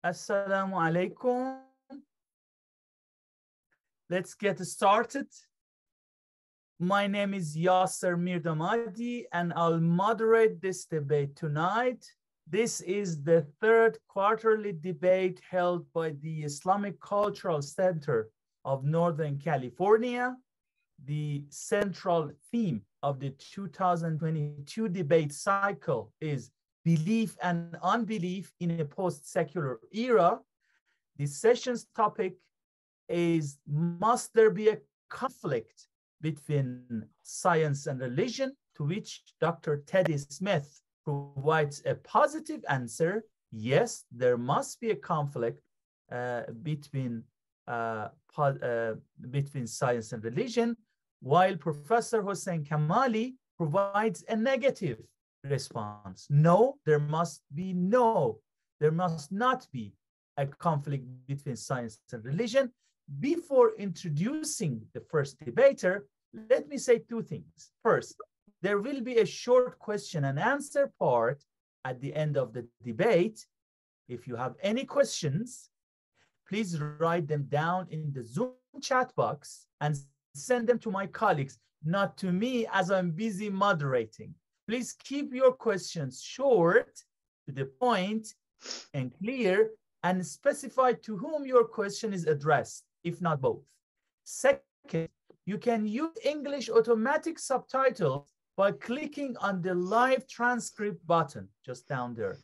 Assalamu alaikum. Let's get started. My name is Yaser Mirdamadi, and I'll moderate this debate tonight. This is the third quarterly debate held by the Islamic Cultural Center of Northern California. The central theme of the 2022 debate cycle is Belief and Unbelief in a Post-Secular Era. The session's topic is, must there be a conflict between science and religion? To which Dr. Tiddy Smith provides a positive answer. Yes, there must be a conflict between science and religion, while Professor Hossein Kamali provides a negative response. No, there must not be a conflict between science and religion. Before introducing the first debater, let me say two things. First, there will be a short question and answer part at the end of the debate. If you have any questions, please write them down in the Zoom chat box and send them to my colleagues, not to me, as I'm busy moderating. Please keep your questions short, to the point, and clear, and specify to whom your question is addressed, if not both. Second, you can use English automatic subtitles by clicking on the live transcript button just down there.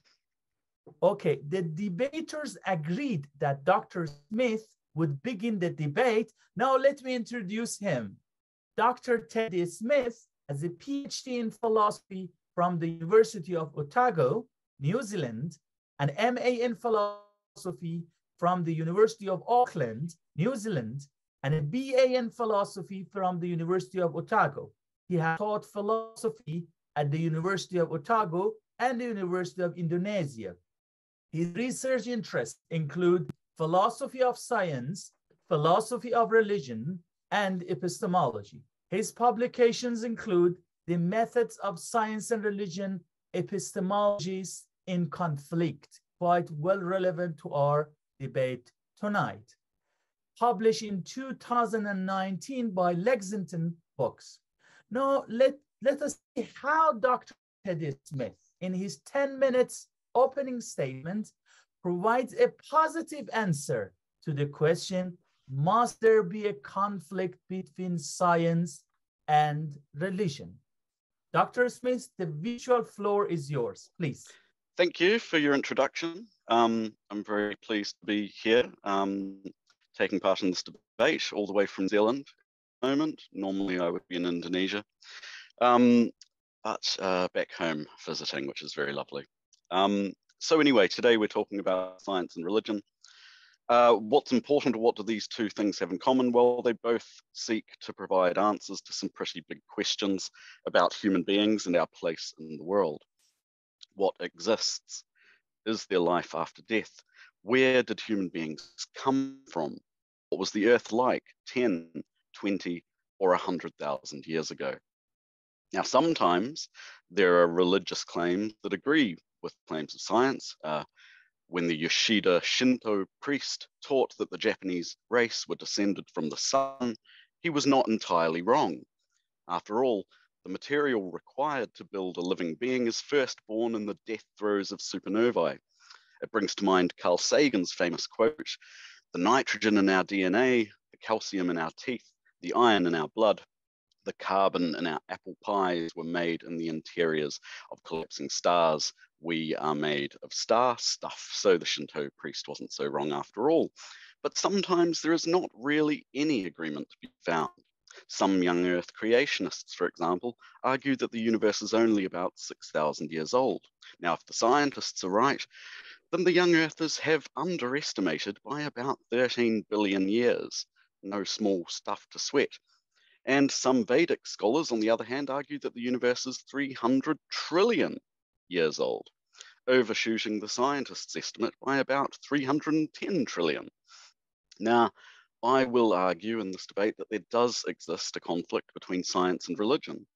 Okay, the debaters agreed that Dr. Smith would begin the debate. Now let me introduce him. Dr. Tiddy Smith has a PhD in philosophy from the University of Otago, New Zealand, an MA in philosophy from the University of Auckland, New Zealand, and a BA in philosophy from the University of Otago. He has taught philosophy at the University of Otago and the University of Indonesia. His research interests include philosophy of science, philosophy of religion, and epistemology. His publications include The Methods of Science and Religion, Epistemologies in Conflict, quite well relevant to our debate tonight, published in 2019 by Lexington Books. Now, let us see how Dr. Tiddy Smith, in his 10 minutes opening statement, provides a positive answer to the question, must there be a conflict between science and religion? Dr. Smith, the visual floor is yours, please. Thank you for your introduction. I'm very pleased to be here, taking part in this debate all the way from New Zealand at the moment. Normally I would be in Indonesia, but back home visiting, which is very lovely. So anyway, today we're talking about science and religion. What's important, or what do these two things have in common? Well, they both seek to provide answers to some pretty big questions about human beings and our place in the world. What exists? Is there life after death? Where did human beings come from? What was the earth like 10, 20, or 100,000 years ago? Now, sometimes there are religious claims that agree with claims of science. When the Yoshida Shinto priest taught that the Japanese race were descended from the sun, he was not entirely wrong. After all, the material required to build a living being is first born in the death throes of supernovae. It brings to mind Carl Sagan's famous quote, "The nitrogen in our DNA, the calcium in our teeth, the iron in our blood, the carbon in our apple pies were made in the interiors of collapsing stars. We are made of star stuff." So the Shinto priest wasn't so wrong after all. But sometimes there is not really any agreement to be found. Some young Earth creationists, for example, argue that the universe is only about 6,000 years old. Now, if the scientists are right, then the young Earthers have underestimated by about 13 billion years. No small stuff to sweat. And some Vedic scholars, on the other hand, argue that the universe is 300 trillion years old, overshooting the scientists' estimate by about 310 trillion. Now, I will argue in this debate that there does exist a conflict between science and religion.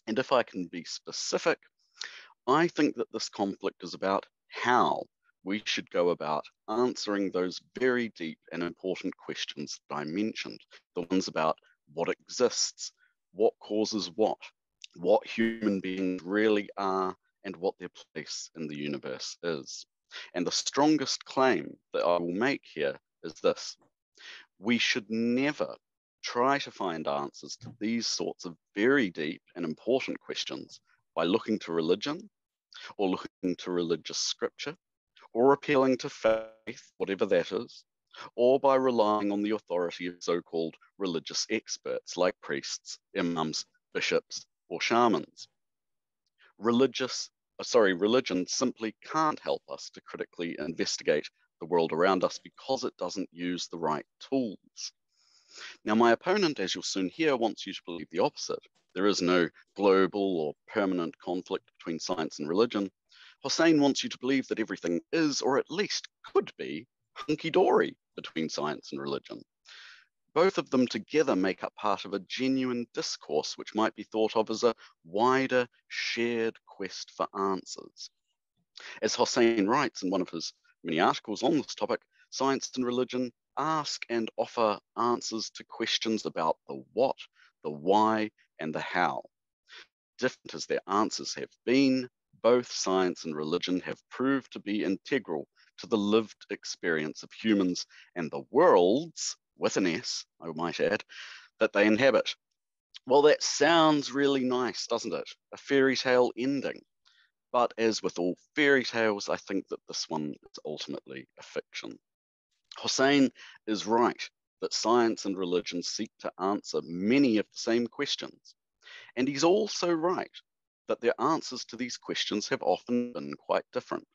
And if I can be specific, I think that this conflict is about how we should go about answering those very deep and important questions that I mentioned, the ones about what exists, what causes what human beings really are, and what their place in the universe is. And the strongest claim that I will make here is this: we should never try to find answers to these sorts of very deep and important questions by looking to religion or looking to religious scripture or appealing to faith, whatever that is, or by relying on the authority of so-called religious experts like priests, imams, bishops, or shamans. Religion simply can't help us to critically investigate the world around us because it doesn't use the right tools. Now, my opponent, as you'll soon hear, wants you to believe the opposite. There is no global or permanent conflict between science and religion. Hossein wants you to believe that everything is, or at least could be, hunky-dory between science and religion. Both of them together make up part of a genuine discourse which might be thought of as a wider, shared quest for answers. As Hossein writes in one of his many articles on this topic, science and religion ask and offer answers to questions about the what, the why, and the how. Different as their answers have been, both science and religion have proved to be integral to the lived experience of humans and the worlds, with an S, I might add, that they inhabit. Well, that sounds really nice, doesn't it? A fairy tale ending. But as with all fairy tales, I think that this one is ultimately a fiction. Hossein is right that science and religion seek to answer many of the same questions. And he's also right that their answers to these questions have often been quite different.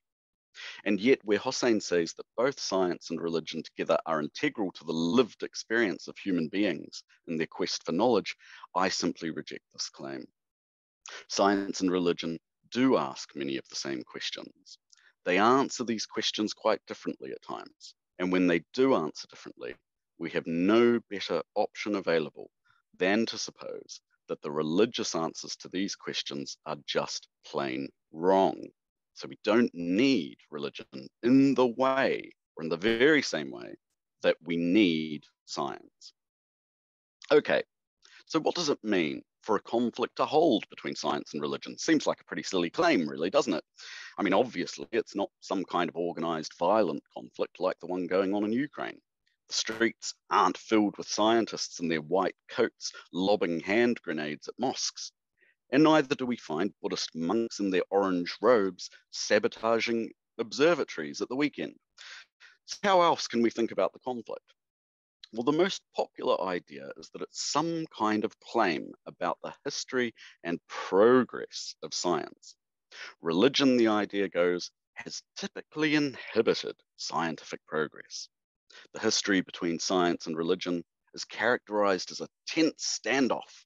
And yet, where Hossein says that both science and religion together are integral to the lived experience of human beings in their quest for knowledge, I simply reject this claim. Science and religion do ask many of the same questions. They answer these questions quite differently at times. And when they do answer differently, we have no better option available than to suppose that the religious answers to these questions are just plain wrong. So we don't need religion in the way, or in the very same way, that we need science. Okay, so what does it mean for a conflict to hold between science and religion? Seems like a pretty silly claim, really, doesn't it? I mean, obviously, it's not some kind of organized violent conflict like the one going on in Ukraine. The streets aren't filled with scientists in their white coats lobbing hand grenades at mosques. And neither do we find Buddhist monks in their orange robes sabotaging observatories at the weekend. So how else can we think about the conflict? Well, the most popular idea is that it's some kind of claim about the history and progress of science. Religion, the idea goes, has typically inhibited scientific progress. The history between science and religion is characterized as a tense standoff,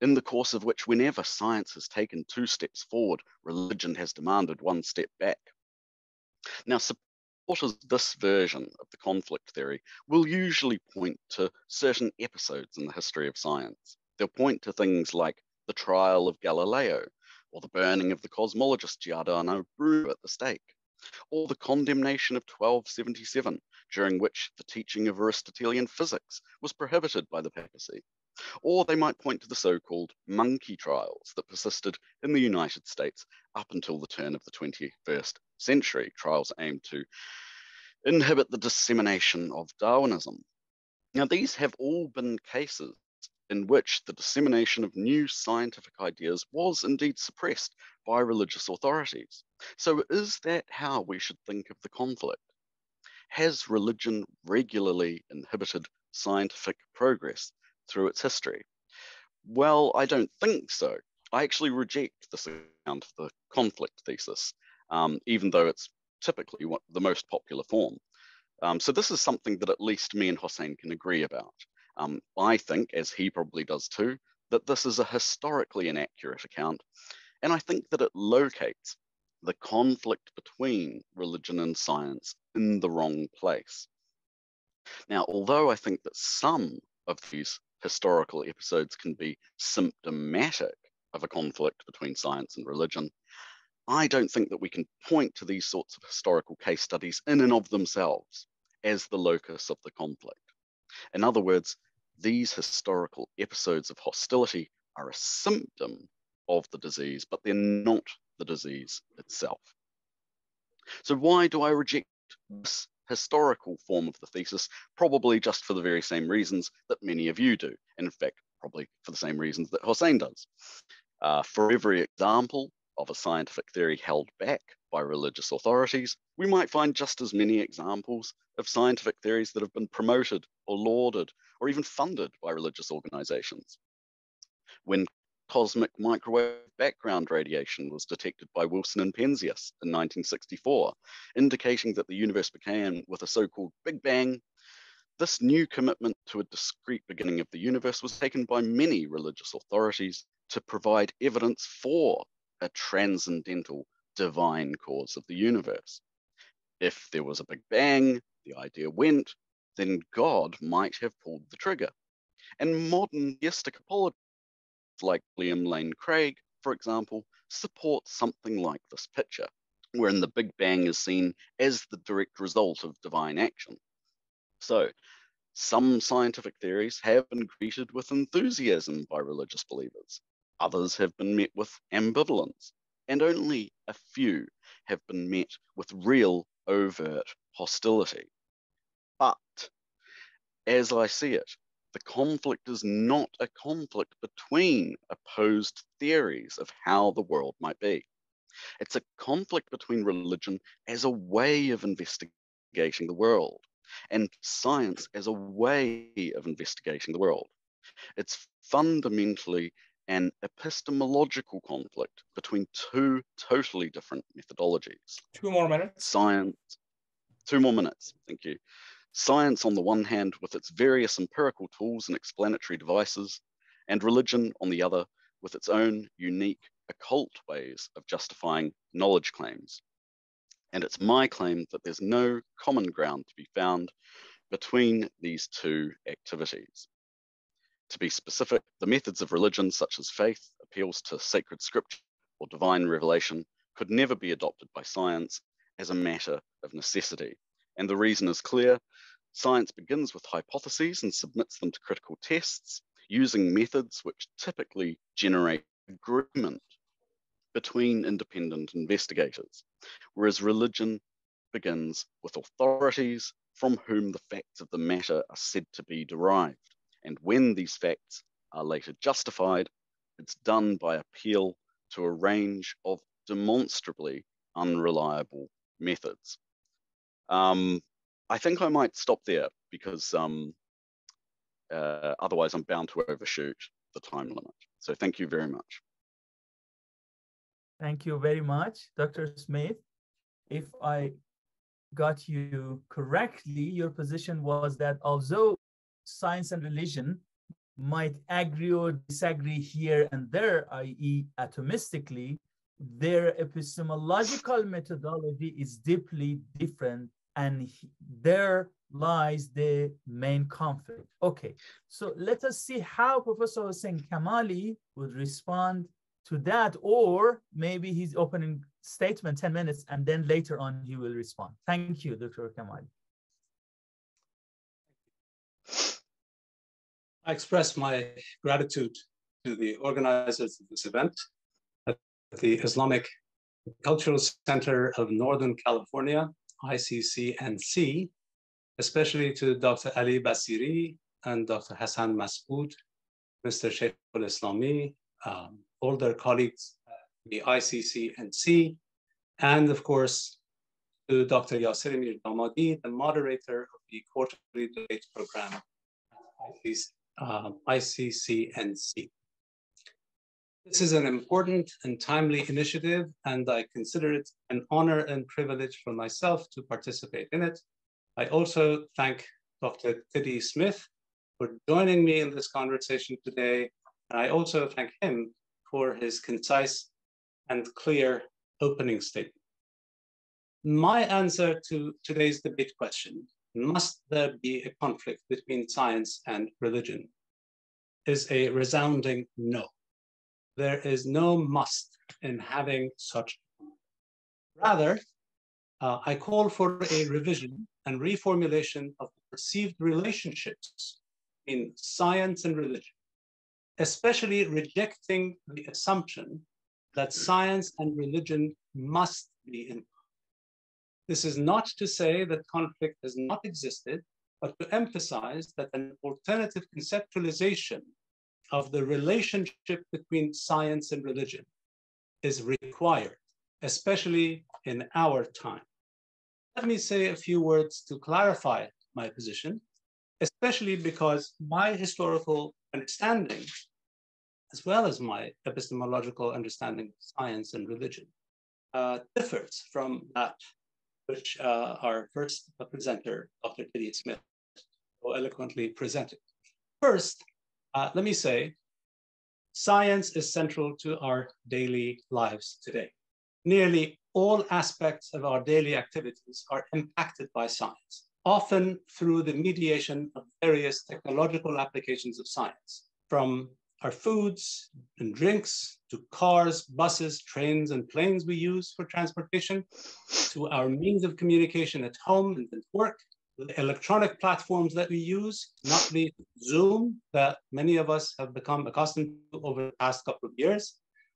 in the course of which, whenever science has taken 2 steps forward, religion has demanded 1 step back. Now, supporters of this version of the conflict theory will usually point to certain episodes in the history of science. They'll point to things like the trial of Galileo, or the burning of the cosmologist Giordano Bruno at the stake, or the condemnation of 1277, during which the teaching of Aristotelian physics was prohibited by the papacy. Or they might point to the so-called monkey trials that persisted in the United States up until the turn of the 21st century, trials aimed to inhibit the dissemination of Darwinism. Now, these have all been cases in which the dissemination of new scientific ideas was indeed suppressed by religious authorities. So is that how we should think of the conflict? Has religion regularly inhibited scientific progress through its history? Well, I don't think so. I actually reject this account of the conflict thesis, even though it's typically the most popular form. So this is something that at least me and Hossein can agree about. I think, as he probably does too, that this is a historically inaccurate account, and I think that it locates the conflict between religion and science in the wrong place. Now, although I think that some of these historical episodes can be symptomatic of a conflict between science and religion, I don't think that we can point to these sorts of historical case studies in and of themselves as the locus of the conflict. In other words, these historical episodes of hostility are a symptom of the disease, but they're not the disease itself. So why do I reject this historical form of the thesis? Probably just for the very same reasons that many of you do. And in fact, probably for the same reasons that Hossein does. For every example of a scientific theory held back by religious authorities, we might find just as many examples of scientific theories that have been promoted or lauded or even funded by religious organizations. When cosmic microwave background radiation was detected by Wilson and Penzias in 1964, indicating that the universe began with a so-called Big Bang, this new commitment to a discrete beginning of the universe was taken by many religious authorities to provide evidence for a transcendental divine cause of the universe. If there was a Big Bang, the idea went, then God might have pulled the trigger. And modern theistic apologists like William Lane Craig, for example, support something like this picture, wherein the Big Bang is seen as the direct result of divine action. So, some scientific theories have been greeted with enthusiasm by religious believers. Others have been met with ambivalence, and only a few have been met with real overt hostility. But, as I see it, the conflict is not a conflict between opposed theories of how the world might be. It's a conflict between religion as a way of investigating the world and science as a way of investigating the world. It's fundamentally an epistemological conflict between two totally different methodologies. 2 more minutes. Science, 2 more minutes, thank you. Science on the one hand with its various empirical tools and explanatory devices, and religion on the other with its own unique occult ways of justifying knowledge claims. And it's my claim that there's no common ground to be found between these two activities. To be specific, the methods of religion such as faith, appeals to sacred scripture, or divine revelation could never be adopted by science as a matter of necessity. And the reason is clear. Science begins with hypotheses and submits them to critical tests using methods which typically generate agreement between independent investigators, whereas religion begins with authorities from whom the facts of the matter are said to be derived. And when these facts are later justified, it's done by appeal to a range of demonstrably unreliable methods. I think I might stop there because otherwise I'm bound to overshoot the time limit. So thank you very much. Thank you very much, Dr. Smith. If I got you correctly, your position was that although science and religion might agree or disagree here and there, i.e. atomistically, their epistemological methodology is deeply different, and there lies the main conflict. Okay, so let us see how Professor Hossein Kamali would respond to that, or maybe his opening statement, 10 minutes, and then later on he will respond. Thank you, Dr. Kamali. I express my gratitude to the organizers of this event at the Islamic Cultural Center of Northern California, iccnc, especially to Dr. Ali Basiri and Dr. Hassan Masood, Mr. Sheikh al-Islami, all their colleagues at the iccnc, and of course, to Dr. Yaser Mirdamadi, the moderator of the quarterly debate program at iccnc. This is an important and timely initiative, and I consider it an honor and privilege for myself to participate in it. I also thank Dr. Tiddy Smith for joining me in this conversation today, and I also thank him for his concise and clear opening statement. My answer to today's debate question, must there be a conflict between science and religion, is a resounding no. There is no must in having such a conflict. Rather, I call for a revision and reformulation of the perceived relationships in science and religion, especially rejecting the assumption that science and religion must be in conflict. This is not to say that conflict has not existed, but to emphasize that an alternative conceptualization of the relationship between science and religion is required, especially in our time. Let me say a few words to clarify my position, especially because my historical understanding, as well as my epistemological understanding of science and religion, differs from that which our first presenter, Dr. Tiddy Smith, so eloquently presented. First, let me say, science is central to our daily lives today. Nearly all aspects of our daily activities are impacted by science, often through the mediation of various technological applications of science, from our foods and drinks to cars, buses, trains, and planes we use for transportation, to our means of communication at home and at work, the electronic platforms that we use, not least Zoom, that many of us have become accustomed to over the past couple of years,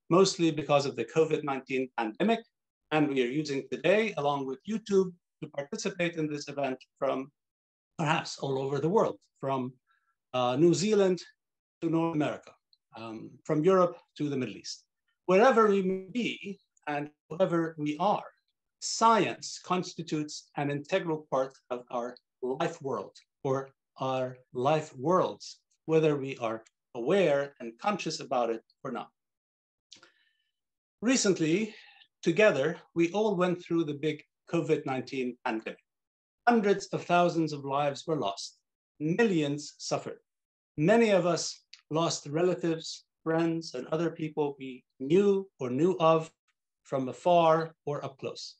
mostly because of the COVID-19 pandemic. And we are using today, along with YouTube, to participate in this event from perhaps all over the world, from New Zealand to North America, from Europe to the Middle East. Wherever we may be and whoever we are, science constitutes an integral part of our life world or our life worlds, whether we are aware and conscious about it or not. Recently, together, we all went through the big COVID-19 pandemic. Hundreds of thousands of lives were lost. Millions suffered. Many of us lost relatives, friends, and other people we knew or knew of from afar or up close.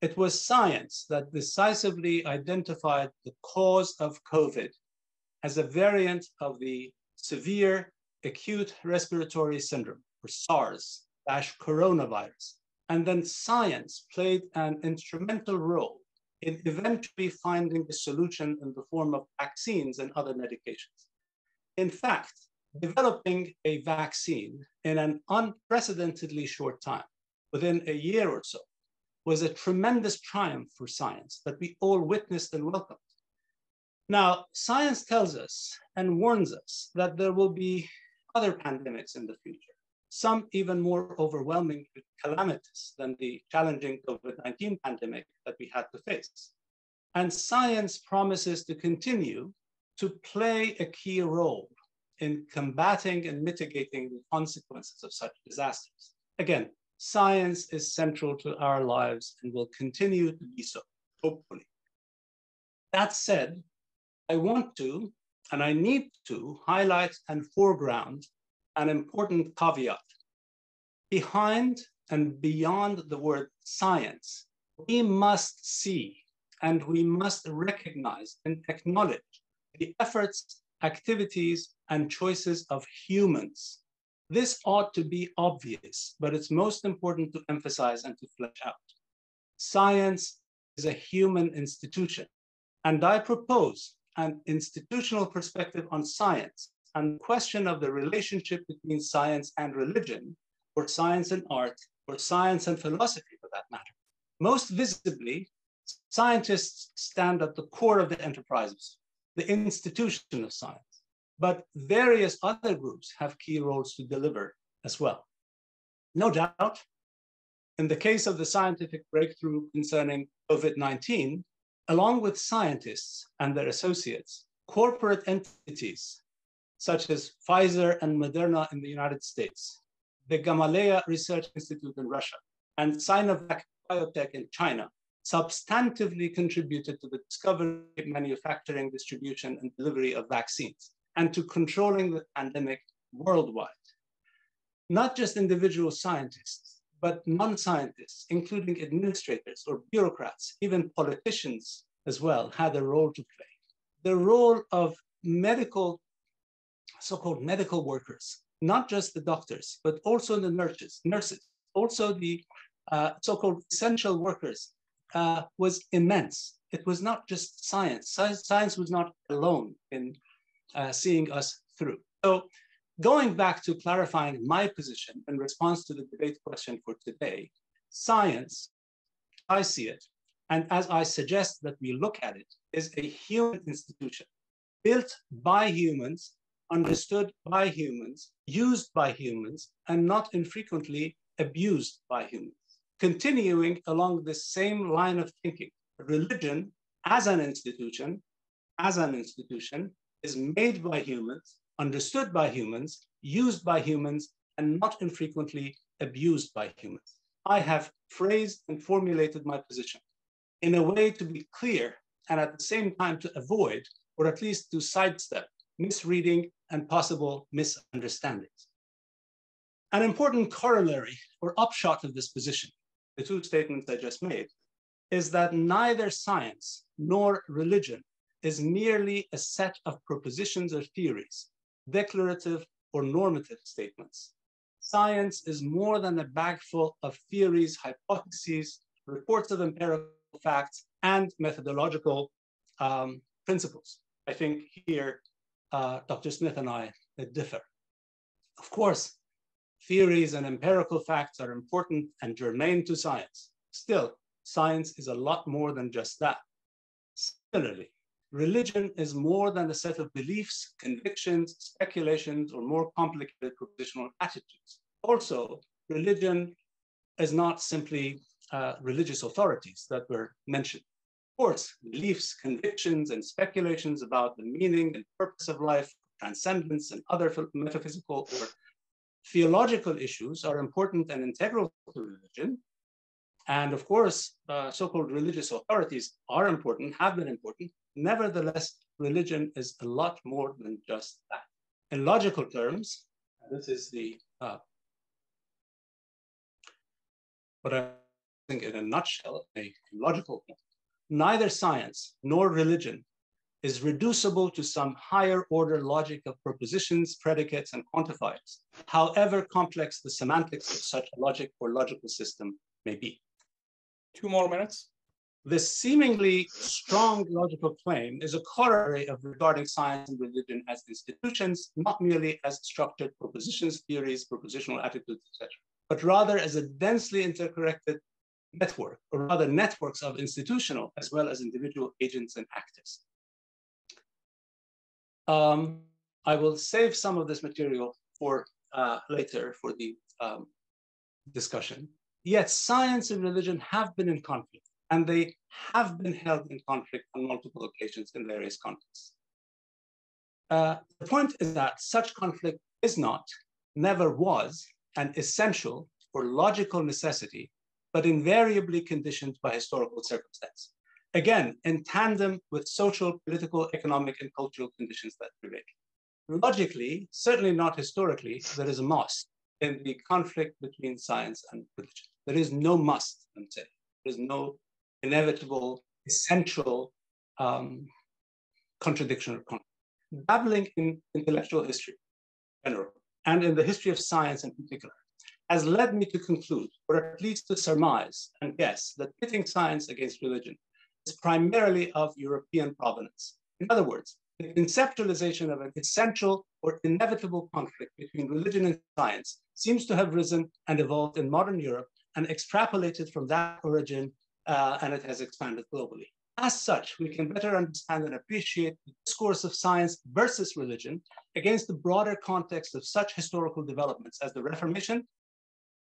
It was science that decisively identified the cause of COVID as a variant of the severe acute respiratory syndrome, or SARS-coronavirus. And then science played an instrumental role in eventually finding a solution in the form of vaccines and other medications. In fact, developing a vaccine in an unprecedentedly short time, within a year or so, was a tremendous triumph for science that we all witnessed and welcomed. Now, science tells us and warns us that there will be other pandemics in the future, some even more overwhelming and calamitous than the challenging COVID-19 pandemic that we had to face. And science promises to continue to play a key role in combating and mitigating the consequences of such disasters. Again, science is central to our lives and will continue to be so, hopefully. That said, I want to, and I need to, highlight and foreground an important caveat. Behind and beyond the word science, we must see and we must recognize and acknowledge the efforts, activities, and choices of humans. This ought to be obvious, but it's most important to emphasize and to flesh out. Science is a human institution, and I propose an institutional perspective on science and the question of the relationship between science and religion, or science and art, or science and philosophy for that matter. Most visibly, scientists stand at the core of the enterprise, the institution of science. But various other groups have key roles to deliver as well. No doubt, in the case of the scientific breakthrough concerning COVID-19, along with scientists and their associates, corporate entities such as Pfizer and Moderna in the United States, the Gamaleya Research Institute in Russia, and Sinovac Biotech in China substantively contributed to the discovery, manufacturing, distribution, and delivery of vaccines, and to controlling the pandemic worldwide. Not just individual scientists, but non-scientists, including administrators or bureaucrats, even politicians as well, had a role to play. The role of medical, so-called medical workers, not just the doctors, but also the nurses, also the so-called essential workers was immense. It was not just science. Science was not alone in seeing us through. So going back to clarifying my position in response to the debate question for today, science, I see it, and as I suggest that we look at it, is a human institution built by humans, understood by humans, used by humans, and not infrequently abused by humans. Continuing along the same line of thinking, religion as an institution is made by humans, understood by humans, used by humans, and not infrequently abused by humans. I have phrased and formulated my position in a way to be clear and at the same time to avoid, or at least to sidestep, misreading and possible misunderstandings. An important corollary or upshot of this position, the two statements I just made, is that neither science nor religion is merely a set of propositions or theories, declarative or normative statements. Science is more than a bag full of theories, hypotheses, reports of empirical facts, and methodological principles. I think here Dr. Smith and I differ. Of course, theories and empirical facts are important and germane to science. Still, science is a lot more than just that. Similarly, religion is more than a set of beliefs, convictions, speculations, or more complicated propositional attitudes. Also, religion is not simply religious authorities that were mentioned. Of course, beliefs, convictions, and speculations about the meaning and purpose of life, transcendence, and other metaphysical or theological issues are important and integral to religion. And of course, so-called religious authorities are important, have been important. Nevertheless, religion is a lot more than just that. In logical terms, this is the what I think in a nutshell, a logical point. Neither science nor religion is reducible to some higher order logic of propositions, predicates, and quantifiers, however complex the semantics of such a logic or logical system may be. 2 more minutes. This seemingly strong logical claim is a corollary of regarding science and religion as institutions, not merely as structured propositions, theories, propositional attitudes, etc., but rather as a densely interconnected network, or rather networks of institutional as well as individual agents and actors. I will save some of this material for later for the discussion. Yet science and religion have been in conflict, and they have been held in conflict on multiple occasions in various contexts. The point is that such conflict is not, never was, an essential or logical necessity, but invariably conditioned by historical circumstance. Again, in tandem with social, political, economic, and cultural conditions that prevail. Logically, certainly not historically, there is a must in the conflict between science and religion. There is no must, I'm saying. There is no inevitable, essential contradiction or conflict. Dabbling in intellectual history in general, and in the history of science in particular, has led me to conclude, or at least to surmise and guess, that pitting science against religion is primarily of European provenance. In other words, the conceptualization of an essential or inevitable conflict between religion and science seems to have risen and evolved in modern Europe and extrapolated from that origin, and it has expanded globally. As such, we can better understand and appreciate the discourse of science versus religion against the broader context of such historical developments as the Reformation,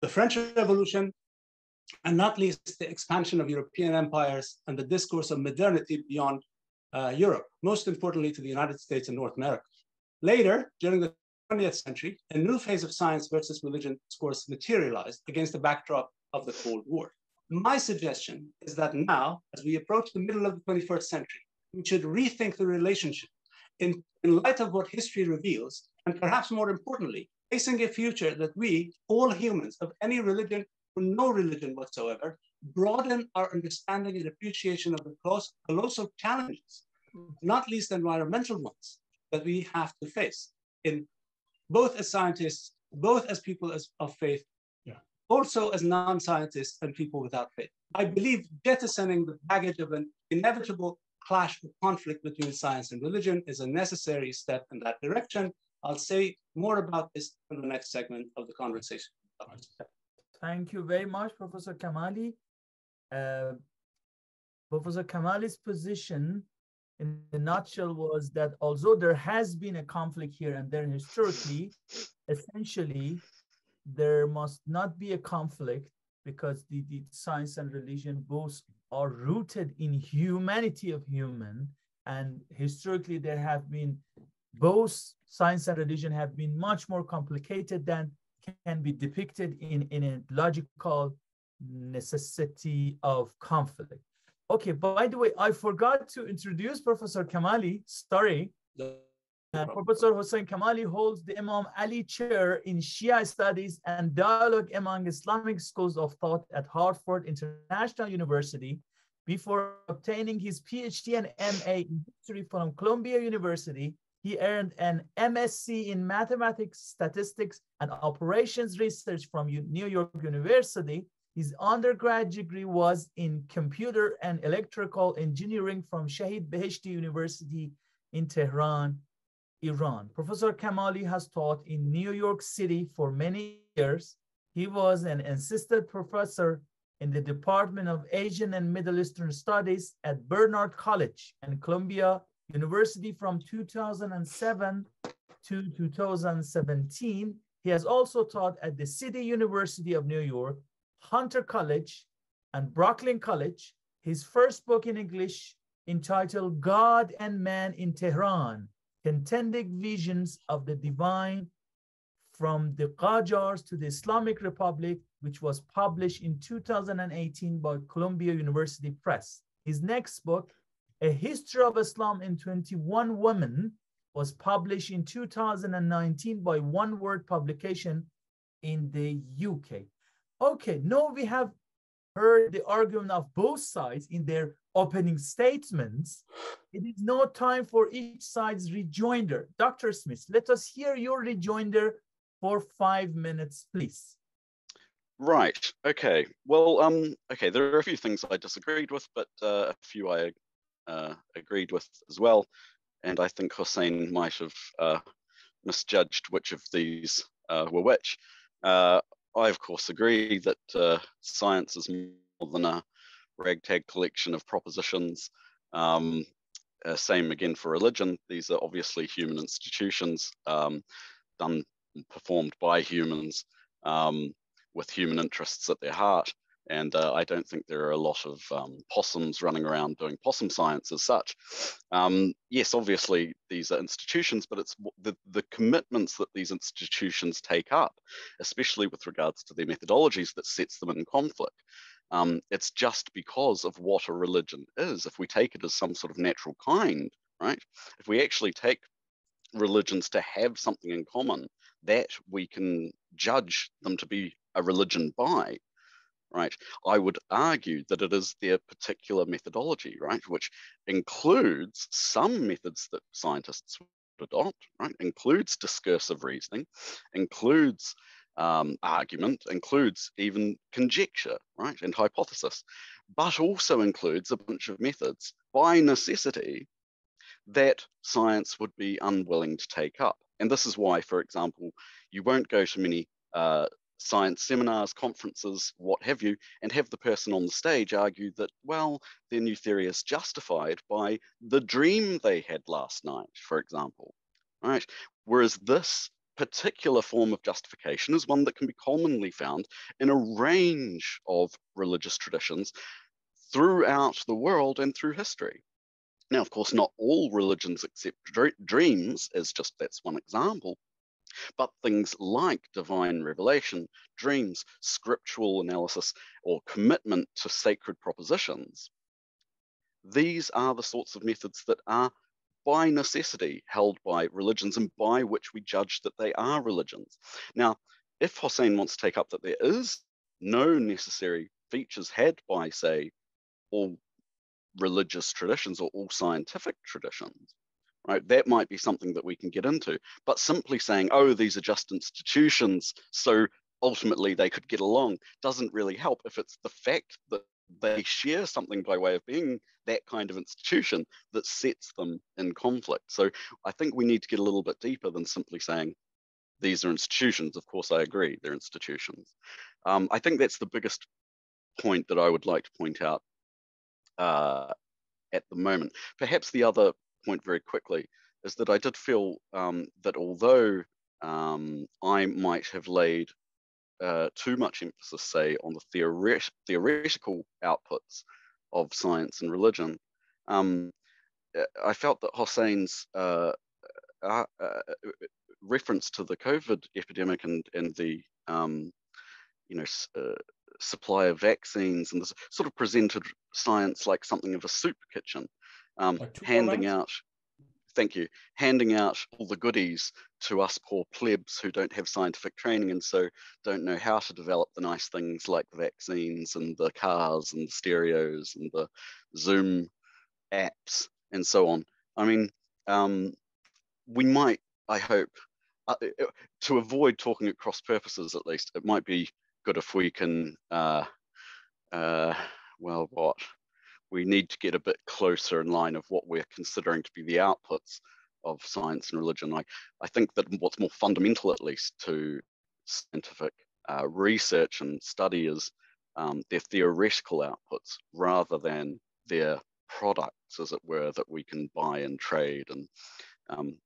the French Revolution, and not least the expansion of European empires and the discourse of modernity beyond Europe, most importantly to the United States and North America. Later, during the 20th century, a new phase of science versus religion discourse materialized against the backdrop of the Cold War. My suggestion is that now, as we approach the middle of the 21st century, we should rethink the relationship in light of what history reveals, and perhaps more importantly, facing a future that we, all humans of any religion or no religion whatsoever, broaden our understanding and appreciation of the colossal challenges, not least environmental ones, that we have to face, in both as scientists, both as people of faith, also as non-scientists and people without faith. I believe jettisoning the baggage of an inevitable clash or conflict between science and religion is a necessary step in that direction. I'll say more about this in the next segment of the conversation. Thank you very much, Professor Kamali. Professor Kamali's position in a nutshell was that although there has been a conflict here and there historically, essentially, there must not be a conflict because the science and religion both are rooted in humanity of human. And historically, there have been both science and religion have been much more complicated than can be depicted in a logical necessity of conflict. Okay, by the way, I forgot to introduce Professor Kamali. Sorry. Professor Hossein Kamali holds the Imam Ali Chair in Shia Studies and Dialogue among Islamic Schools of Thought at Harvard International University. Before obtaining his PhD and MA in history from Columbia University, he earned an MSc in Mathematics, Statistics, and Operations Research from New York University. His undergrad degree was in Computer and Electrical Engineering from Shahid Beheshti University in Tehran, Iran. Professor Kamali has taught in New York City for many years. He was an assistant professor in the Department of Asian and Middle Eastern Studies at Barnard College and Columbia University from 2007 to 2017. He has also taught at the City University of New York, Hunter College, and Brooklyn College. His first book in English, entitled God and Man in Tehran, Contending Visions of the Divine from the Qajars to the Islamic Republic, which was published in 2018 by Columbia University Press. His next book, A History of Islam in 21 Women, was published in 2019 by One Word Publication in the UK. Okay, now we have heard the argument of both sides in their opening statements. It is now time for each side's rejoinder. Dr. Smith, let us hear your rejoinder for 5 minutes, please. Right. Okay. Well, okay, there are a few things I disagreed with, but a few I agreed with as well. And I think Hossein might have misjudged which of these were which. I, of course, agree that science is more than a ragtag collection of propositions. Same again for religion. These are obviously human institutions performed by humans with human interests at their heart. And I don't think there are a lot of possums running around doing possum science as such. Yes, obviously these are institutions, but it's the commitments that these institutions take up, especially with regards to their methodologies, that sets them in conflict. It's just because of what a religion is. If we take it as some sort of natural kind, right? If we actually take religions to have something in common that we can judge them to be a religion by, right, I would argue that it is their particular methodology, right, which includes some methods that scientists would adopt, right, includes discursive reasoning, includes argument, includes even conjecture, right, and hypothesis, but also includes a bunch of methods by necessity that science would be unwilling to take up. And this is why, for example, you won't go to many science seminars, conferences, what have you, and have the person on the stage argue that, well, their new theory is justified by the dream they had last night, for example, right? Whereas this particular form of justification is one that can be commonly found in a range of religious traditions throughout the world and through history. Now, of course, not all religions accept dreams as just that's one example, but things like divine revelation, dreams, scriptural analysis, or commitment to sacred propositions, these are the sorts of methods that are by necessity held by religions and by which we judge that they are religions. Now, if Hossein wants to take up that there is no necessary features had by, say, all religious traditions or all scientific traditions, right, that might be something that we can get into. But simply saying, oh, these are just institutions, so ultimately they could get along doesn't really help if it's the fact that they share something by way of being that kind of institution that sets them in conflict. So I think we need to get a little bit deeper than simply saying these are institutions. Of course, I agree, they're institutions. I think that's the biggest point that I would like to point out at the moment. Perhaps the other point very quickly is that I did feel that although I might have laid too much emphasis, say, on the theoretical outputs of science and religion, I felt that Hossein's reference to the COVID epidemic and the supply of vaccines and this sort of presented science like something of a soup kitchen, handing out. Thank you. Handing out all the goodies to us poor plebs who don't have scientific training and so don't know how to develop the nice things like the vaccines and the cars and the stereos and the Zoom apps and so on. I mean, we might, I hope, to avoid talking at cross purposes at least, it might be good if we can, we need to get a bit closer in line of what we're considering to be the outputs of science and religion. I think that what's more fundamental, at least, to scientific research and study is their theoretical outputs rather than their products, as it were, that we can buy and trade. And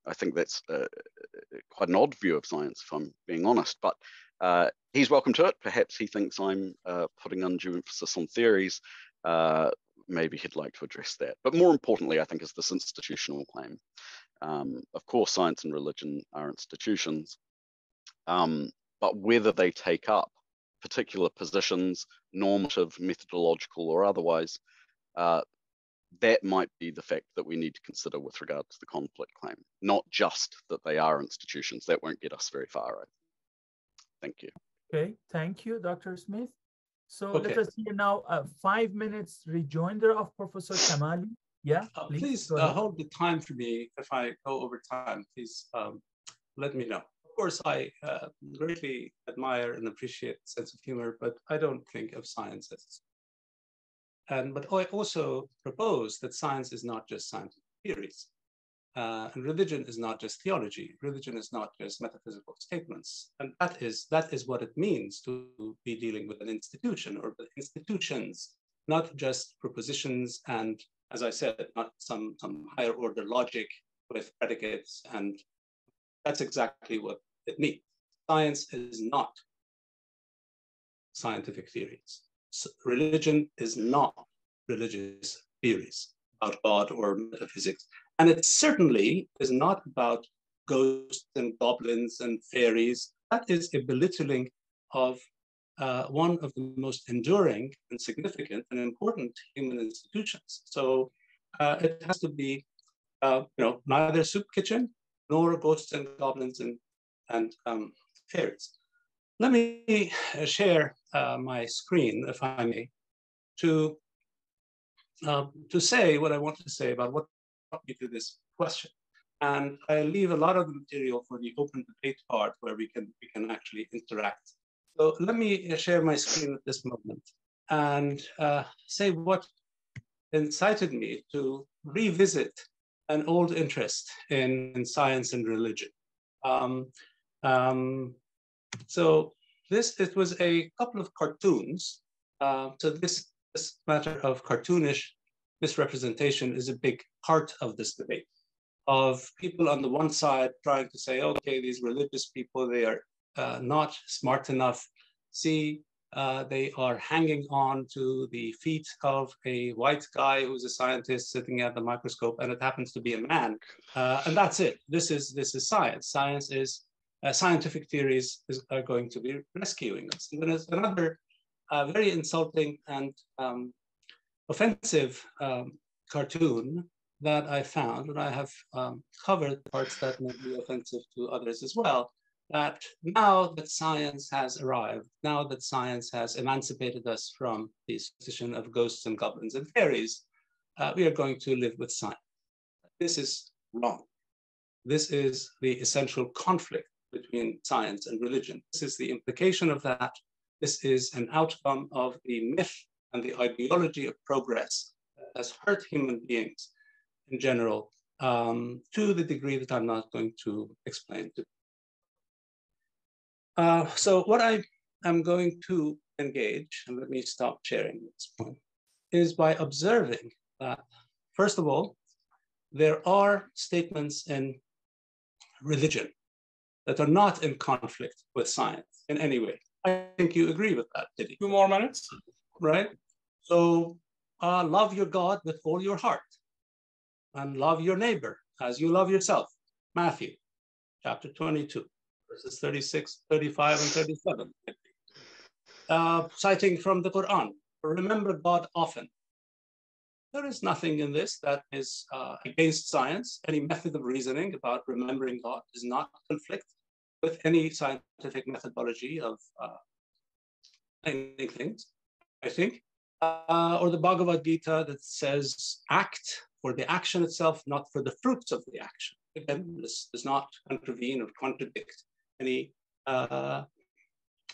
I think that's quite an odd view of science, if I'm being honest. But he's welcome to it. Perhaps he thinks I'm putting undue emphasis on theories. Maybe he'd like to address that. But more importantly, I think, is this institutional claim. Of course, science and religion are institutions, but whether they take up particular positions, normative, methodological, or otherwise, that might be the fact that we need to consider with regard to the conflict claim, not just that they are institutions. That won't get us very far, right? Thank you. Okay, thank you, Dr. Smith. So let us hear now 5 minutes rejoinder of Professor Kamali. Yeah, please hold the time for me. If I go over time, please let me know. Of course, I greatly admire and appreciate the sense of humor, but I don't think of science as. But I also propose that science is not just scientific theories. And religion is not just theology. Religion is not just metaphysical statements. And that is what it means to be dealing with an institution or with institutions, not just propositions and, as I said, not some higher order logic with predicates. And that's exactly what it means. Science is not scientific theories. Religion is not religious theories about God or metaphysics. And it certainly is not about ghosts and goblins and fairies. That is a belittling of one of the most enduring and significant and important human institutions. So it has to be, neither soup kitchen nor ghosts and goblins and fairies. Let me share my screen, if I may, to say what I want to say about what brought me to this question. And I leave a lot of the material for the open debate part where we can actually interact. So let me share my screen at this moment and say what incited me to revisit an old interest in science and religion. So it was a couple of cartoons. So this matter of cartoonish misrepresentation is a big part of this debate, of people on the one side trying to say, okay, these religious people, they are not smart enough. See, they are hanging on to the feet of a white guy who's a scientist sitting at the microscope, and it happens to be a man. And that's it. This is science. Science is scientific theories are going to be rescuing us. And then there's another very insulting and offensive cartoon that I found, and I have covered parts that may be offensive to others as well, that now that science has arrived, now that science has emancipated us from the position of ghosts and goblins and fairies, we are going to live with science. This is wrong. This is the essential conflict between science and religion. This is the implication of that. This is an outcome of the myth and the ideology of progress that has hurt human beings in general, to the degree that I'm not going to explain. So what I am going to engage, and let me stop sharing at this point, is by observing that, first of all, there are statements in religion that are not in conflict with science in any way. I think you agree with that, Tiddy. 2 more minutes. Right? So love your God with all your heart and love your neighbor as you love yourself. Matthew chapter 22, verses 36, 35, and 37. Citing from the Quran, remember God often. There is nothing in this that is against science. Any method of reasoning about remembering God does not conflict with any scientific methodology of explaining things, I think. Or the Bhagavad Gita that says act for the action itself, not for the fruits of the action. Again, this does not contravene or contradict any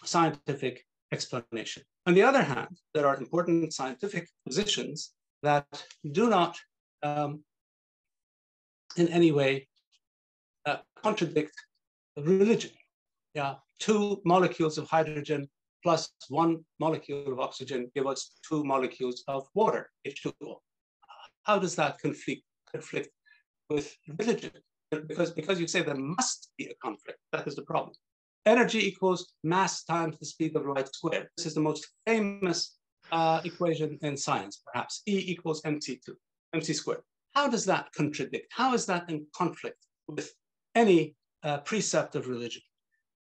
scientific explanation. On the other hand, there are important scientific positions that do not in any way contradict religion. Yeah, 2 molecules of hydrogen plus 1 molecule of oxygen give us 2 molecules of water, H2O. How does that conflict with religion? Because you say there must be a conflict. That is the problem. Energy equals mass times the speed of light squared. This is the most famous equation in science, perhaps. E equals mc squared. How does that contradict? How is that in conflict with any precept of religion?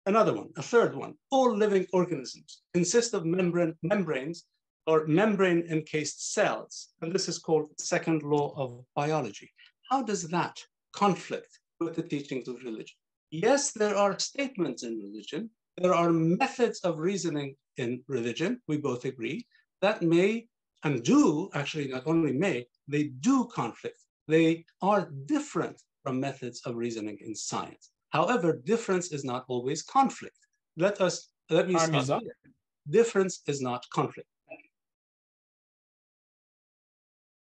Another one, a third one, all living organisms consist of membranes or membrane-encased cells. And this is called the second law of biology. How does that conflict with the teachings of religion? Yes, there are statements in religion. There are methods of reasoning in religion, we both agree, that may and do, actually not only may, they do conflict. They are different from methods of reasoning in science. However, difference is not always conflict. Let me stop here. Difference is not conflict.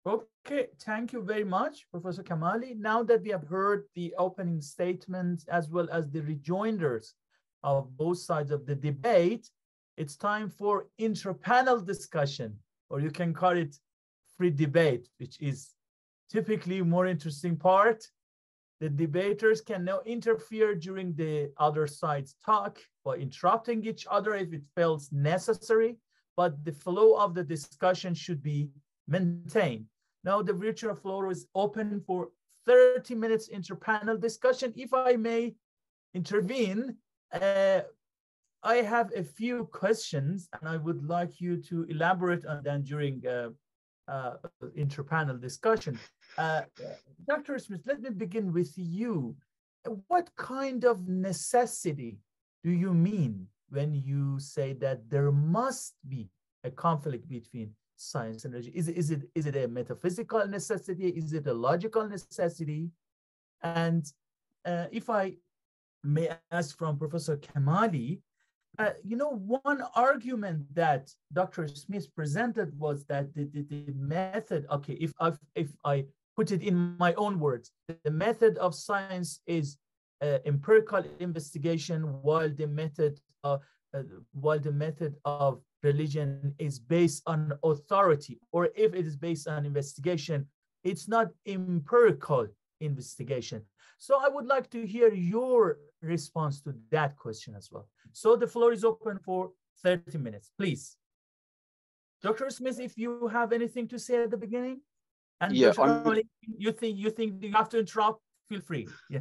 Okay, thank you very much, Professor Kamali. Now that we have heard the opening statements as well as the rejoinders of both sides of the debate, it's time for inter-panel discussion, or you can call it free debate, which is typically more interesting part. The debaters can now interfere during the other side's talk by interrupting each other if it feels necessary, but the flow of the discussion should be maintained. Now the virtual floor is open for 30 minutes inter-panel discussion. If I may intervene, I have a few questions and I would like you to elaborate on them during inter-panel discussion. Dr. Smith, let me begin with you. What kind of necessity do you mean when you say that there must be a conflict between science and religion? Is it a metaphysical necessity? Is it a logical necessity? And if I may ask from Professor Kamali, one argument that Dr. Smith presented was that the method, okay, if I put it in my own words, the method of science is empirical investigation, while the method of religion is based on authority, or if it is based on investigation, it's not empirical investigation. So I would like to hear your response to that question as well. So the floor is open for 30 minutes, please. Dr. Smith, if you have anything to say at the beginning, and yeah, you think you have to interrupt, feel free. Yeah.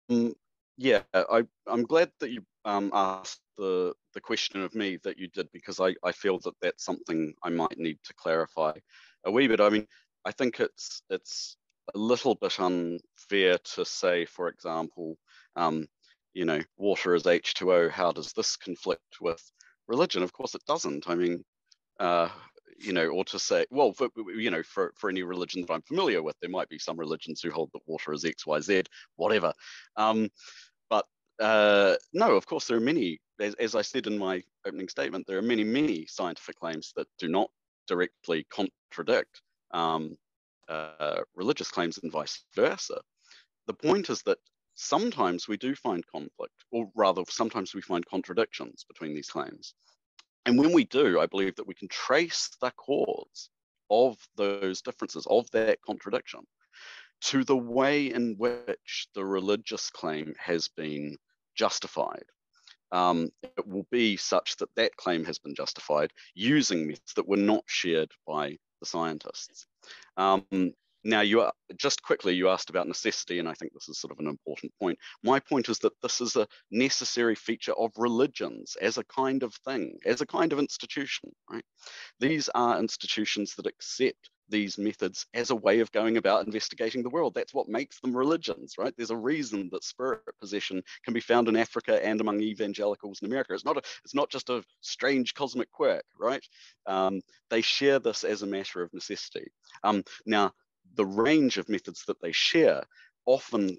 I'm glad that you asked the question of me that you did, because I feel that that's something I might need to clarify a wee bit. I mean, I think it's a little bit unfair to say, for example, water is H2O. How does this conflict with religion? Of course, it doesn't. I mean, or to say, well, for any religion that I'm familiar with, there might be some religions who hold that water is X, Y, Z, whatever. But no, of course, there are many, as I said in my opening statement, there are many, many scientific claims that do not directly contradict religious claims and vice versa. The point is that sometimes we do find conflict, or rather, sometimes we find contradictions between these claims. And when we do, I believe that we can trace the cause of those differences, of that contradiction, to the way in which the religious claim has been justified. It will be such that that claim has been justified using methods that were not shared by the scientists. Now, just quickly, you asked about necessity, and I think this is sort of an important point. My point is that this is a necessary feature of religions as a kind of thing, as a kind of institution, right? These are institutions that accept these methods as a way of going about investigating the world. That's what makes them religions, right? There's a reason that spirit possession can be found in Africa and among evangelicals in America. It's not just a strange cosmic quirk, right? They share this as a matter of necessity. Now, the range of methods that they share often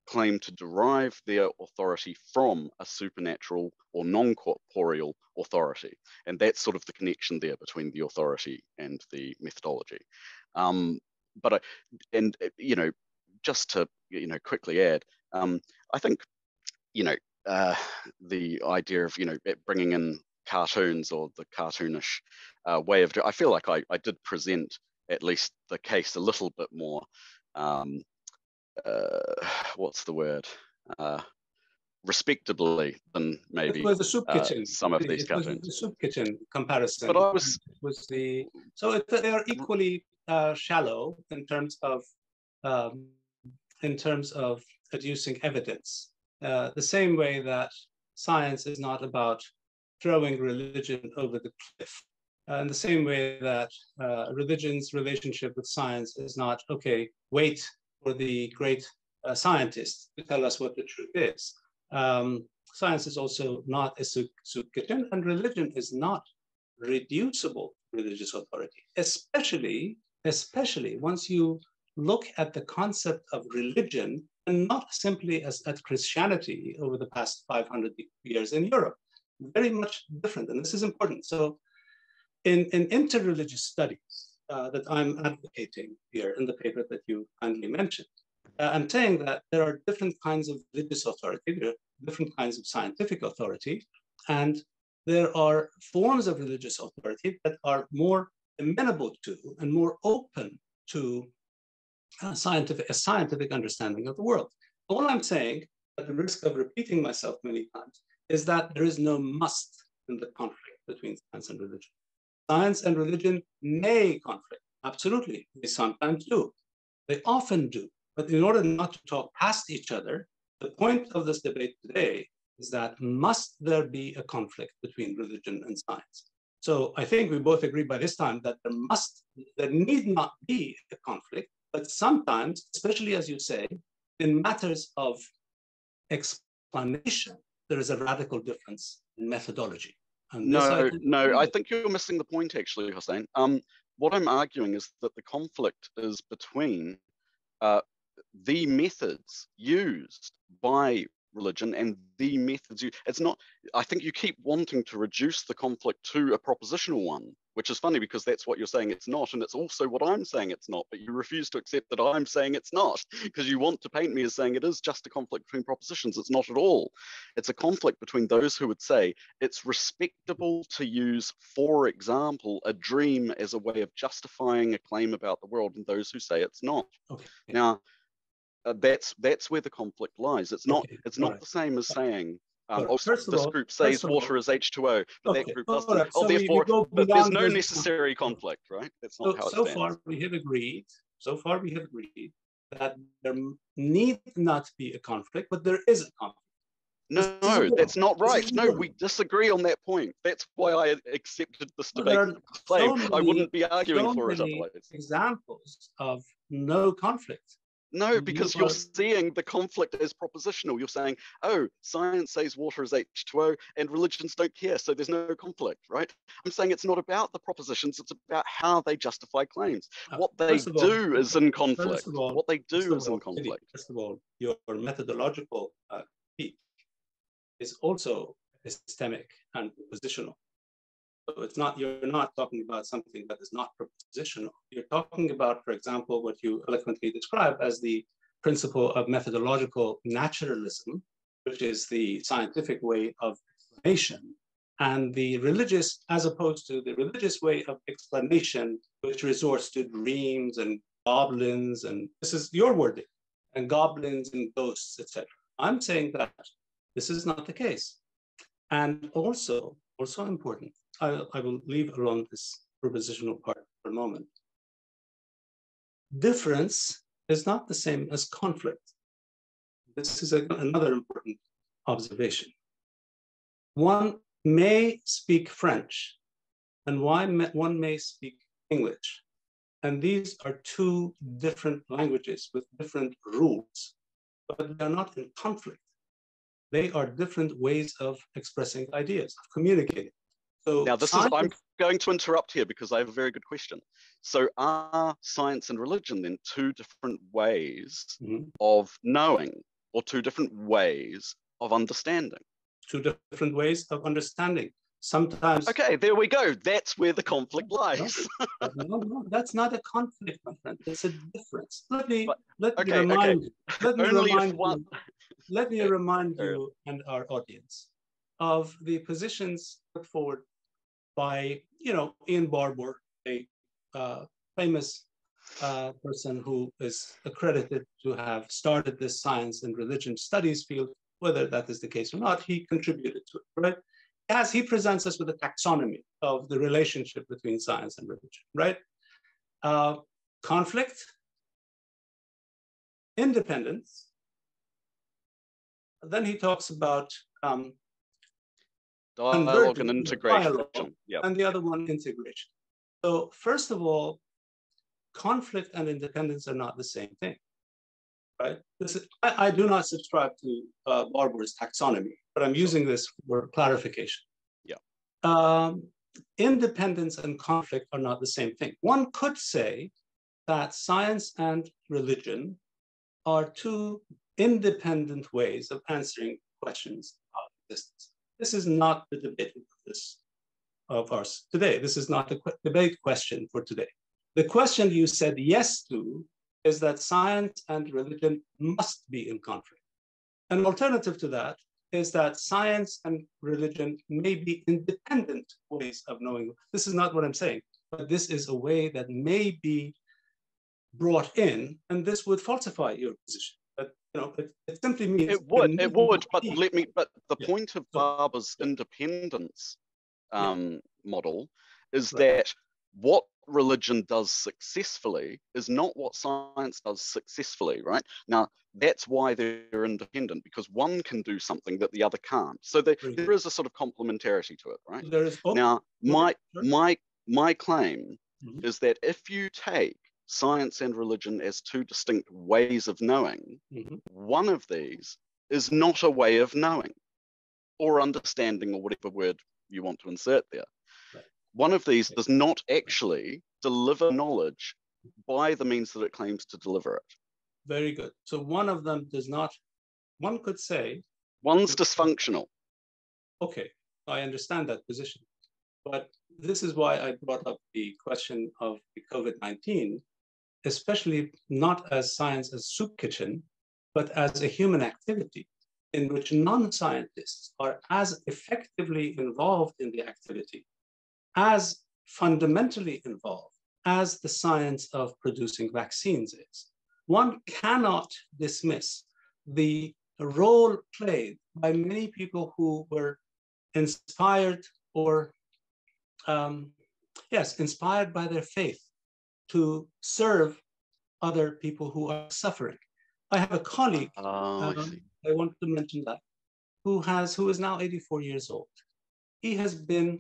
claim to derive their authority from a supernatural or non-corporeal authority. And that's sort of the connection there between the authority and the methodology. Just to, quickly add, I think, the idea of, bringing in cartoons or the cartoonish way of doing, I feel like I did present at least the case a little bit more, what's the word? Respectably than maybe it was the soup kitchen. Some of these cartoons. The soup kitchen comparison. But I was they are equally shallow in terms of adducing evidence. The same way that science is not about throwing religion over the cliff. In the same way that religion's relationship with science is not, okay, wait for the great scientists to tell us what the truth is. Science is also not a soup kitchen, and religion is not reducible to religious authority, especially once you look at the concept of religion and not simply at Christianity over the past 500 years in Europe. Very much different, and this is important. So in interreligious studies that I'm advocating here in the paper that you kindly mentioned, I'm saying that there are different kinds of religious authority, there are different kinds of scientific authority, and there are forms of religious authority that are more amenable to and more open to a scientific understanding of the world. All I'm saying, at the risk of repeating myself many times, is that there is no must in the conflict between science and religion. Science and religion may conflict, absolutely. They sometimes do. They often do. But in order not to talk past each other, the point of this debate today is that must there be a conflict between religion and science? So I think we both agree by this time that there need not be a conflict, but sometimes, especially as you say, in matters of explanation, there is a radical difference in methodology. And I think you're missing the point, actually, Hossein. What I'm arguing is that the conflict is between the methods used by religion and the methods it's not. I think you keep wanting to reduce the conflict to a propositional one, which is funny because that's what you're saying it's not, and it's also what I'm saying it's not, but you refuse to accept that I'm saying it's not because you want to paint me as saying it is just a conflict between propositions. It's not at all. It's a conflict between those who would say it's respectable to use, for example, a dream as a way of justifying a claim about the world, and those who say it's not. Okay. Now, that's where the conflict lies. It's not. It's not the same as saying. This group says water is H2O, but that group doesn't. Right. So therefore, there's no necessary conflict, right? That's not how it stands. So far, we have agreed that there need not be a conflict, but there is a conflict. No, that's not right. No, we disagree on that point. That's why I accepted this debate claim. I wouldn't be arguing for it otherwise. Examples of no conflict. No, because you're seeing the conflict as propositional. You're saying, oh, science says water is H2O and religions don't care, so there's no conflict, right? I'm saying it's not about the propositions, it's about how they justify claims. What they do is in conflict. What they do is in conflict. First of all, your methodological speak is also epistemic and propositional. So it's not, you're not talking about something that is not propositional. You're talking about, for example, what you eloquently describe as the principle of methodological naturalism, which is the scientific way of explanation, and the religious, as opposed to the religious way of explanation, which resorts to dreams and goblins, and this is your wording, and goblins and ghosts, etc. I'm saying that this is not the case. And also important, I will leave alone this propositional part for a moment. Difference is not the same as conflict. This is another important observation. One may speak French, and one may speak English. And these are two different languages with different rules, but they're not in conflict. They are different ways of expressing ideas, of communicating. So now, I'm going to interrupt here because I have a very good question. So are science and religion then two different ways of knowing, or two different ways of understanding? Two different ways of understanding. Sometimes. Okay, there we go. That's where the conflict lies. No, that's not a conflict, my friend. It's a difference. Let me remind you and our audience of the positions put forward by, Ian Barbour, a famous person who is accredited to have started this science and religion studies field. Whether that is the case or not, he contributed to it, right? As he presents us with a taxonomy of the relationship between science and religion, right? Conflict, independence. Then he talks about dialogue and integration. Dialogue, and the other one, integration. So first of all, conflict and independence are not the same thing, right? I do not subscribe to Barbour's taxonomy, but I'm using this for clarification. Yeah. Independence and conflict are not the same thing. One could say that science and religion are two independent ways of answering questions of existence. This is not the debate of ours today. This is not the debate question for today. The question you said yes to is that science and religion must be in conflict. An alternative to that is that science and religion may be independent ways of knowing. This is not what I'm saying, but this is a way that may be brought in, and this would falsify your position. But it simply means it would. But the point of Barbour's independence model is that what religion does successfully is not what science does successfully, right? Now, that's why they're independent, because one can do something that the other can't. So there is a sort of complementarity to it, right? Now, my claim is that if you take science and religion as two distinct ways of knowing, one of these is not a way of knowing or understanding, or whatever word you want to insert there. One of these does not actually deliver knowledge by the means that it claims to deliver it. Very good. So one of them does not, one could say. One's dysfunctional. Okay, I understand that position. But this is why I brought up the question of the COVID-19, especially not as science as soup kitchen, but as a human activity in which non-scientists are as effectively involved in the activity, as fundamentally involved as the science of producing vaccines is. One cannot dismiss the role played by many people who were inspired or, inspired by their faith to serve other people who are suffering. I have a colleague, I want to mention that, who is now 84 years old. He has been,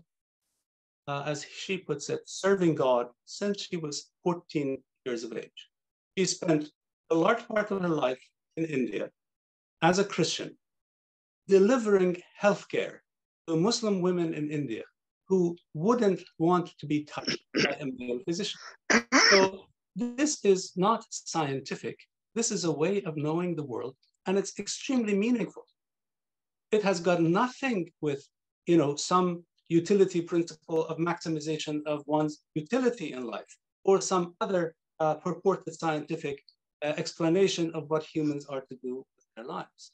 as she puts it, serving God since she was 14 years of age. She spent a large part of her life in India as a Christian, delivering healthcare to Muslim women in India who wouldn't want to be touched by a male physician. So this is not scientific. This is a way of knowing the world, and it's extremely meaningful. It has got nothing with, some utility principle of maximization of one's utility in life, or some other purported scientific explanation of what humans are to do with their lives.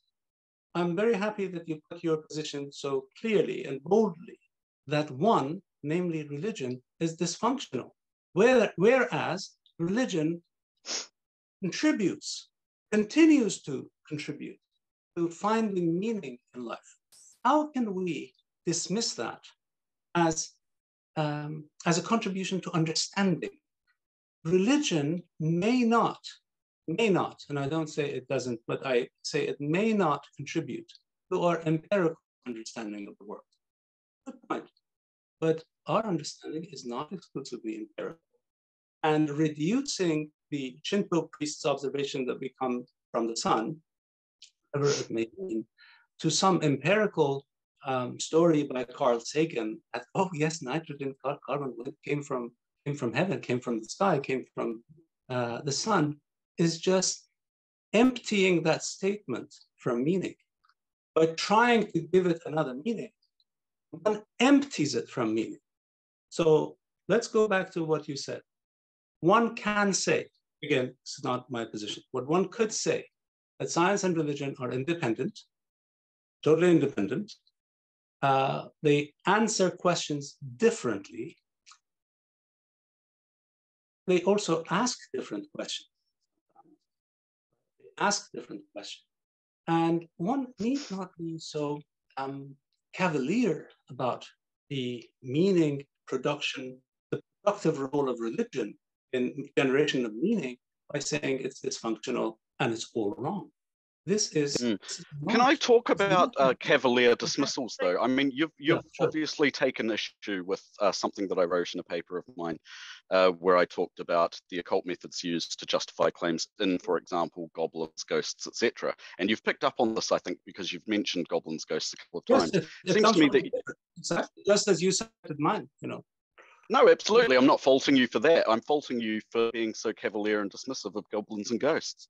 I'm very happy that you put your position so clearly and boldly that one, namely religion, is dysfunctional, whereas religion continues to contribute to finding meaning in life. How can we dismiss that as a contribution to understanding? Religion may not, and I don't say it doesn't, but I say it may not contribute to our empirical understanding of the world. Good point. But our understanding is not exclusively empirical. And reducing the Shinto priest's observation that we come from the sun, whatever it may mean, to some empirical story by Carl Sagan that, oh yes, nitrogen, carbon came from heaven, came from the sky, came from the sun, is just emptying that statement from meaning. By trying to give it another meaning, one empties it from meaning. So let's go back to what you said. One can say, again, this is not my position, but one could say that science and religion are independent, totally independent. They answer questions differently. They also ask different questions. They ask different questions. And one need not be so cavalier about the meaning production, the productive role of religion in generation of meaning by saying it's dysfunctional and it's all wrong. This is. Can I talk about cavalier dismissals, though? I mean, you've obviously taken issue with something that I wrote in a paper of mine, where I talked about the occult methods used to justify claims in, for example, goblins, ghosts, etc. And you've picked up on this, I think, because you've mentioned goblins, ghosts a couple of times. Yes, it seems to me that exactly, just as you cited mine, No, absolutely. I'm not faulting you for that. I'm faulting you for being so cavalier and dismissive of goblins and ghosts.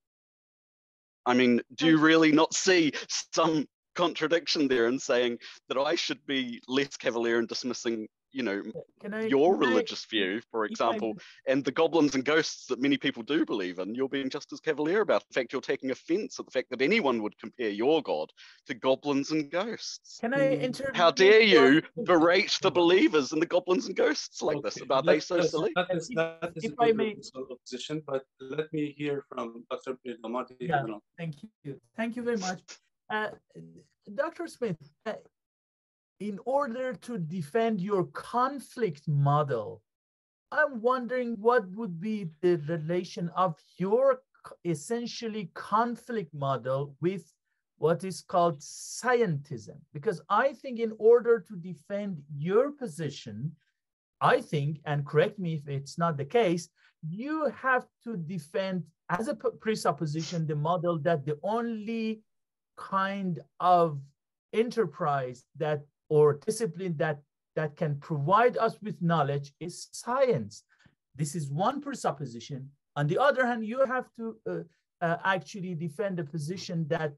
I mean, do you really not see some contradiction there in saying that I should be less cavalier in dismissing, your religious view, for example, and the goblins and ghosts that many people do believe in, you're being just as cavalier about? In fact, you're taking offense at the fact that anyone would compare your God to goblins and ghosts. Can I intervene? How dare you berate the believers in the goblins and ghosts like this? Are they so silly? That is if I may, position, but let me hear from Dr. Mirdamadi. Yeah, thank you. Thank you very much. Dr. Smith, in order to defend your conflict model, I'm wondering what would be the relation of your essentially conflict model with what is called scientism? Because I think in order to defend your position, I think, and correct me if it's not the case, you have to defend as a presupposition the model that the only kind of enterprise that or discipline that can provide us with knowledge is science. This is one presupposition. On the other hand, you have to actually defend the position that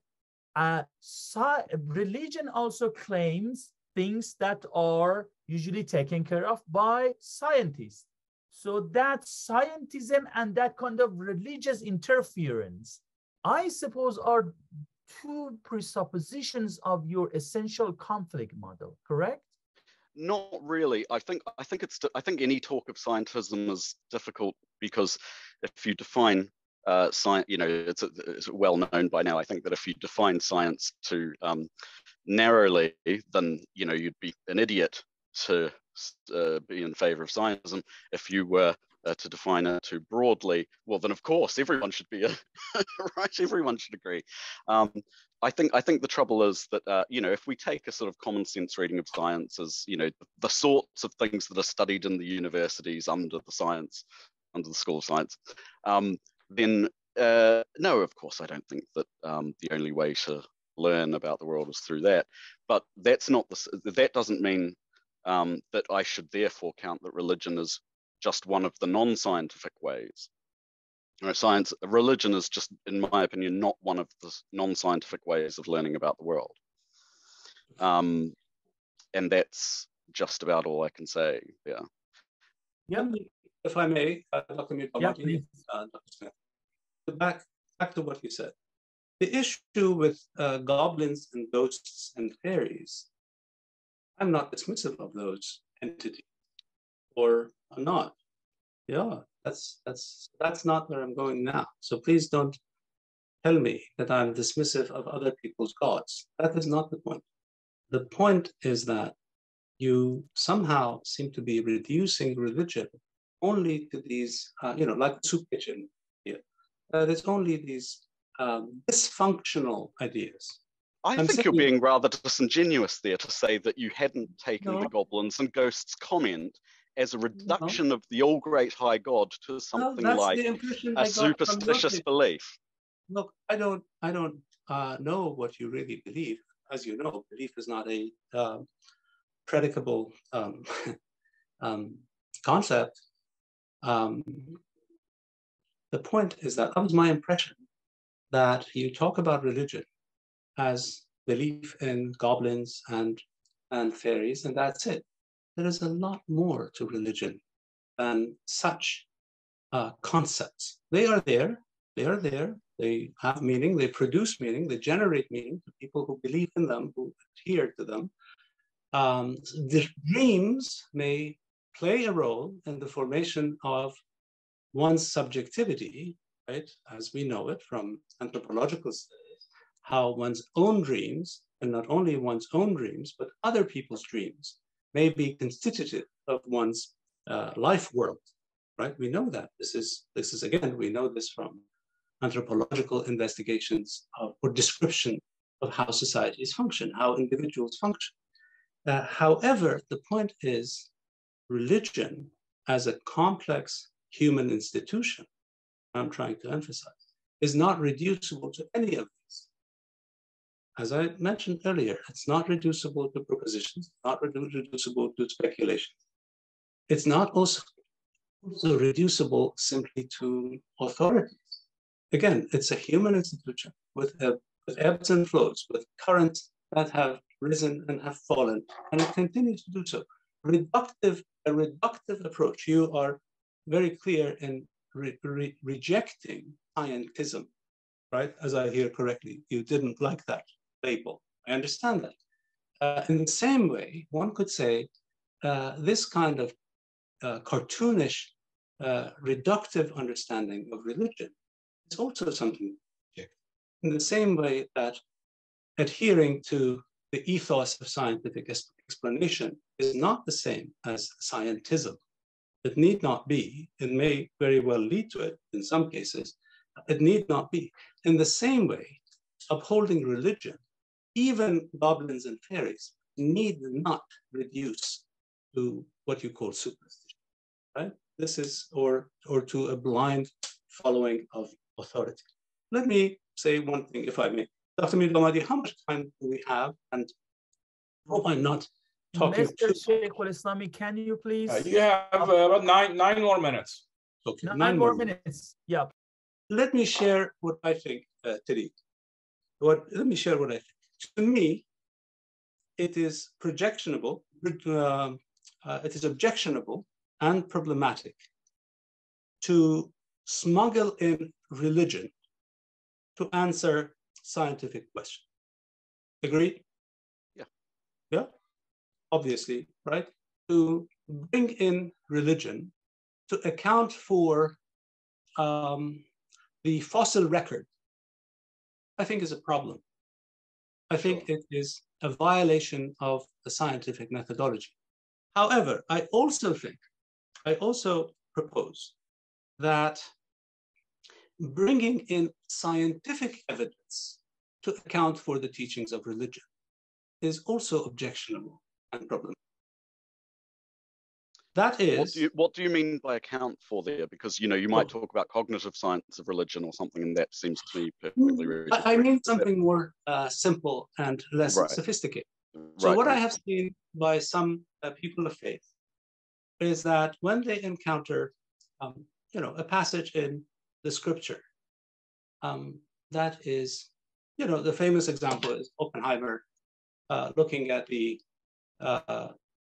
religion also claims things that are usually taken care of by scientists. So that scientism and that kind of religious interference, I suppose, are two presuppositions of your essential conflict model, correct? Not really. I think any talk of scientism is difficult because if you define science, it's well known by now, I think, that if you define science too narrowly, then you'd be an idiot to be in favor of scientism. If you were to define it too broadly, well, then of course everyone should be right. Everyone should agree. I think the trouble is that if we take a sort of common sense reading of science as the sorts of things that are studied in the universities under the School of Science, then no, of course I don't think that the only way to learn about the world is through that. But that doesn't mean that I should therefore count that religion is just one of the non-scientific ways. Religion is just, in my opinion, not one of the non-scientific ways of learning about the world. And that's just about all I can say. Yeah. Yeah. If I may, Dr. Mirdamadi, Yeah, Dr. Smith, back to what you said. The issue with goblins and ghosts and fairies, I'm not dismissive of those entities, or I'm not. Yeah, that's not where I'm going now. So please don't tell me that I'm dismissive of other people's gods. That is not the point. The point is that you somehow seem to be reducing religion only to these, like a soup kitchen here. There's only these dysfunctional ideas. I think you're being rather disingenuous there to say that you hadn't taken the goblins and ghosts comment as a reduction of the all great high God to something like a superstitious belief. Look, I don't know what you really believe. As you know, belief is not a predicable concept. The point is that was my impression, that you talk about religion as belief in goblins and fairies, and that's it. There is a lot more to religion than such concepts. They are there. They are there. They have meaning. They produce meaning. They generate meaning to people who believe in them, who adhere to them. The dreams may play a role in the formation of one's subjectivity, right? As we know it from anthropological studies, how one's own dreams, and not only one's own dreams, but other people's dreams, may be constitutive of one's life world, right? We know that. This is again, we know this from anthropological investigations or description of how societies function, how individuals function. However, the point is, religion as a complex human institution, I'm trying to emphasize, is not reducible to any of these. As I mentioned earlier, it's not reducible to propositions, not reducible to speculations. It's not also reducible simply to authorities. Again, it's a human institution with ebbs and flows, with currents that have risen and have fallen, and it continues to do so. A reductive approach. You are very clear in rejecting scientism, right? As I hear correctly, you didn't like that label. I understand that. In the same way, one could say this kind of cartoonish, reductive understanding of religion is also something in the same way that adhering to the ethos of scientific explanation is not the same as scientism. It need not be. It may very well lead to it in some cases. It need not be. In the same way, upholding religion, even goblins and fairies, need not reduce to what you call superstition, right? This is, or to a blind following of authority. Let me say one thing, if I may. Dr. Mirdamadi, how much time do we have? And hope I'm not talking Mr. Sheikh al-Islami, can you please? You have about nine more minutes. Okay, nine more minutes. Yeah. Let me share what I think, Tiddy. Let me share what I think. To me, it is projectionable. It is objectionable and problematic to smuggle in religion to answer scientific questions. Agreed? Yeah. Yeah, obviously, right? To bring in religion to account for the fossil record, I think is a problem. I think it is a violation of the scientific methodology. However, I also propose that bringing in scientific evidence to account for the teachings of religion is also objectionable and problematic. That is... What do you mean by account for there? Because, you might talk about cognitive science of religion or something, and that seems to me perfectly reasonable. I mean something more simple and less sophisticated. So what I have seen by some people of faith is that when they encounter, a passage in the scripture, that is, the famous example is Oppenheimer looking at the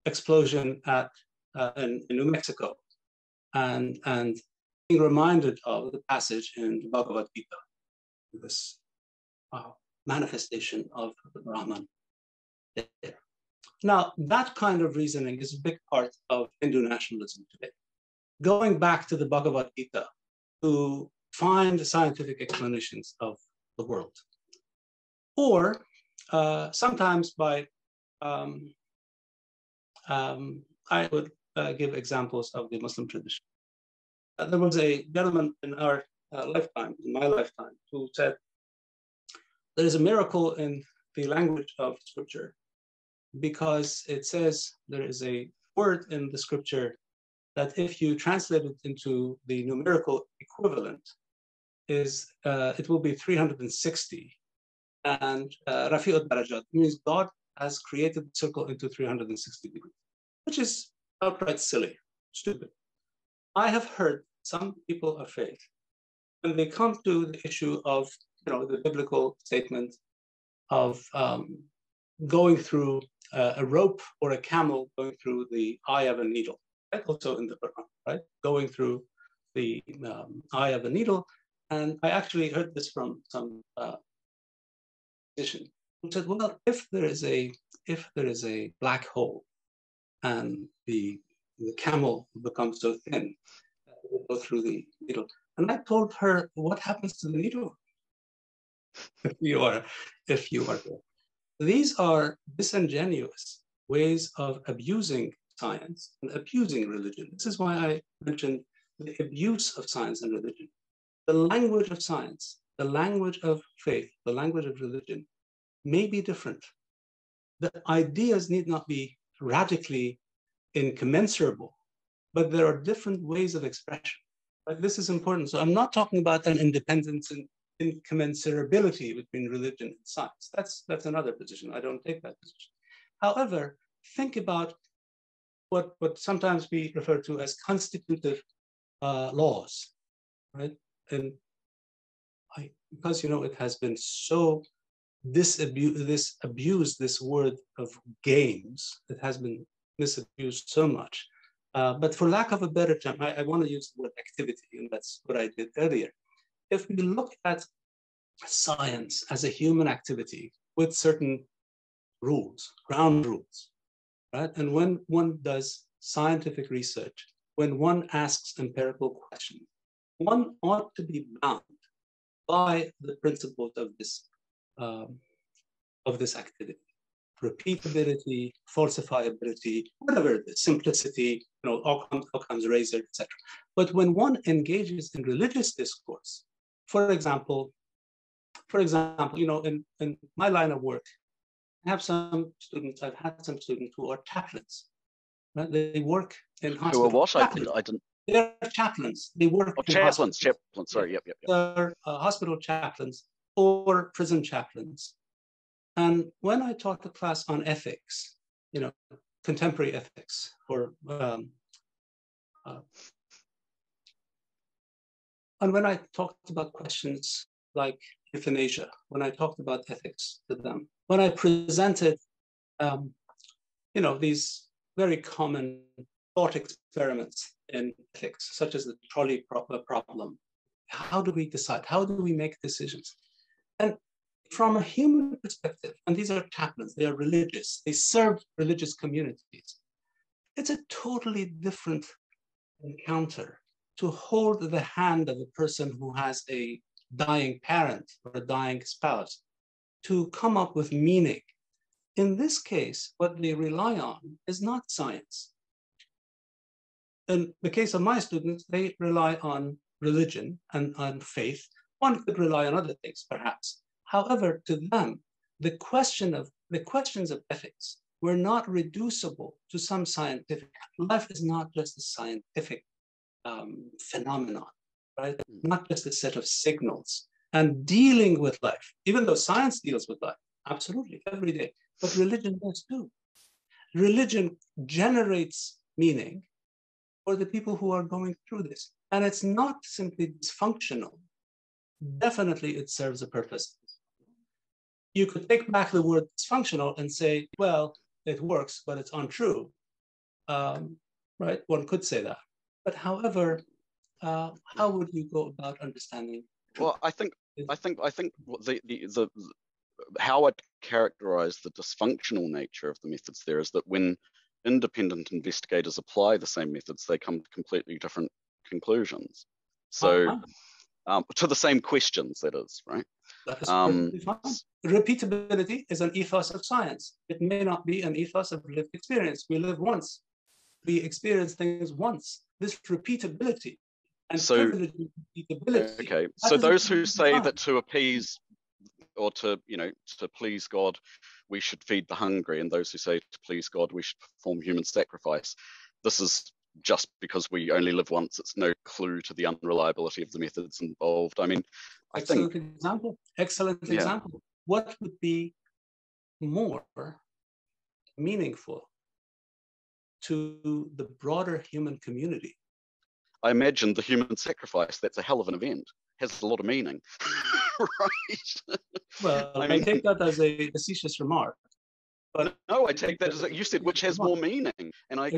explosion in New Mexico, and being reminded of the passage in the Bhagavad Gita, this manifestation of the Brahman there. Now, that kind of reasoning is a big part of Hindu nationalism today. Going back to the Bhagavad Gita to find scientific explanations of the world. Or sometimes by, I would give examples of the Muslim tradition. There was a gentleman in our lifetime, in my lifetime, who said, there is a miracle in the language of scripture because it says there is a word in the scripture that if you translate it into the numerical equivalent, it will be 360. And Rafi'ut Darajat means God has created the circle into 360 degrees, which is outright silly, stupid. I have heard some people of faith, when they come to the issue of the biblical statement of going through a rope or a camel going through the eye of a needle, right? Also in the Quran, right? Going through the eye of a needle. And I actually heard this from some physician who said, well, if there is a black hole and the camel becomes so thin, it will go through the needle. And I told her, what happens to the needle? if you are there. These are disingenuous ways of abusing science and abusing religion. This is why I mentioned the abuse of science and religion. The language of science, the language of faith, the language of religion may be different. The ideas need not be radically incommensurable, but there are different ways of expression. Right? This is important. So I'm not talking about an independence and incommensurability between religion and science. That's another position. I don't take that position. However, think about what sometimes we refer to as constitutive laws, right? And because it has been so abused, this word of games, it has been misused so much. But for lack of a better term, I want to use the word activity, and that's what I did earlier. If we look at science as a human activity with certain rules, ground rules, right? And when one does scientific research, when one asks empirical questions, one ought to be bound by the principles of this activity. Repeatability, falsifiability, whatever it is, simplicity, Occam's razor, etc. But when one engages in religious discourse, for example, in my line of work, I've had some students who are chaplains. Right? They work in hospitals. Who are what? I didn't. They're chaplains. They work in chaplains. hospitals. Chaplains. Sorry. Yep. They're hospital chaplains or prison chaplains. And when I taught the class on ethics, contemporary ethics, and when I talked about questions like euthanasia, when I talked about ethics to them, when I presented, these very common thought experiments in ethics, such as the trolley problem, how do we decide? How do we make decisions? And from a human perspective, and these are chaplains, they are religious, they serve religious communities. It's a totally different encounter to hold the hand of a person who has a dying parent or a dying spouse, to come up with meaning. In this case, what they rely on is not science. In the case of my students, they rely on religion and on faith. One could rely on other things, perhaps. However, to them, the questions of ethics were not reducible to some scientific. Life is not just a scientific phenomenon, right? Not just a set of signals. And dealing with life, even though science deals with life, absolutely, every day, but religion does too. Religion generates meaning for the people who are going through this. And it's not simply dysfunctional. Definitely it serves a purpose. you could take back the word dysfunctional and say, well, it works, but it's untrue. Right? One could say that. But however, how would you go about understanding truth? Well, I think what the how I'd characterize the dysfunctional nature of the methods there is that when independent investigators apply the same methods, they come to completely different conclusions. So to the same questions, that is, right? That is perfectly fine. Repeatability is an ethos of science. It may not be an ethos of lived experience. We live once. We experience things once. This repeatability and repeatability. Okay, so those who say that to appease or to please God, we should feed the hungry, and those who say to please God, we should perform human sacrifice. This is just because we only live once. It's no clue to the unreliability of the methods involved. I mean, excellent example. What would be more meaningful to the broader human community? I imagine the human sacrifice. That's a hell of an event. Has a lot of meaning, right? Well, I take that as a facetious remark. But no, I take that as you said, which has more meaning, and I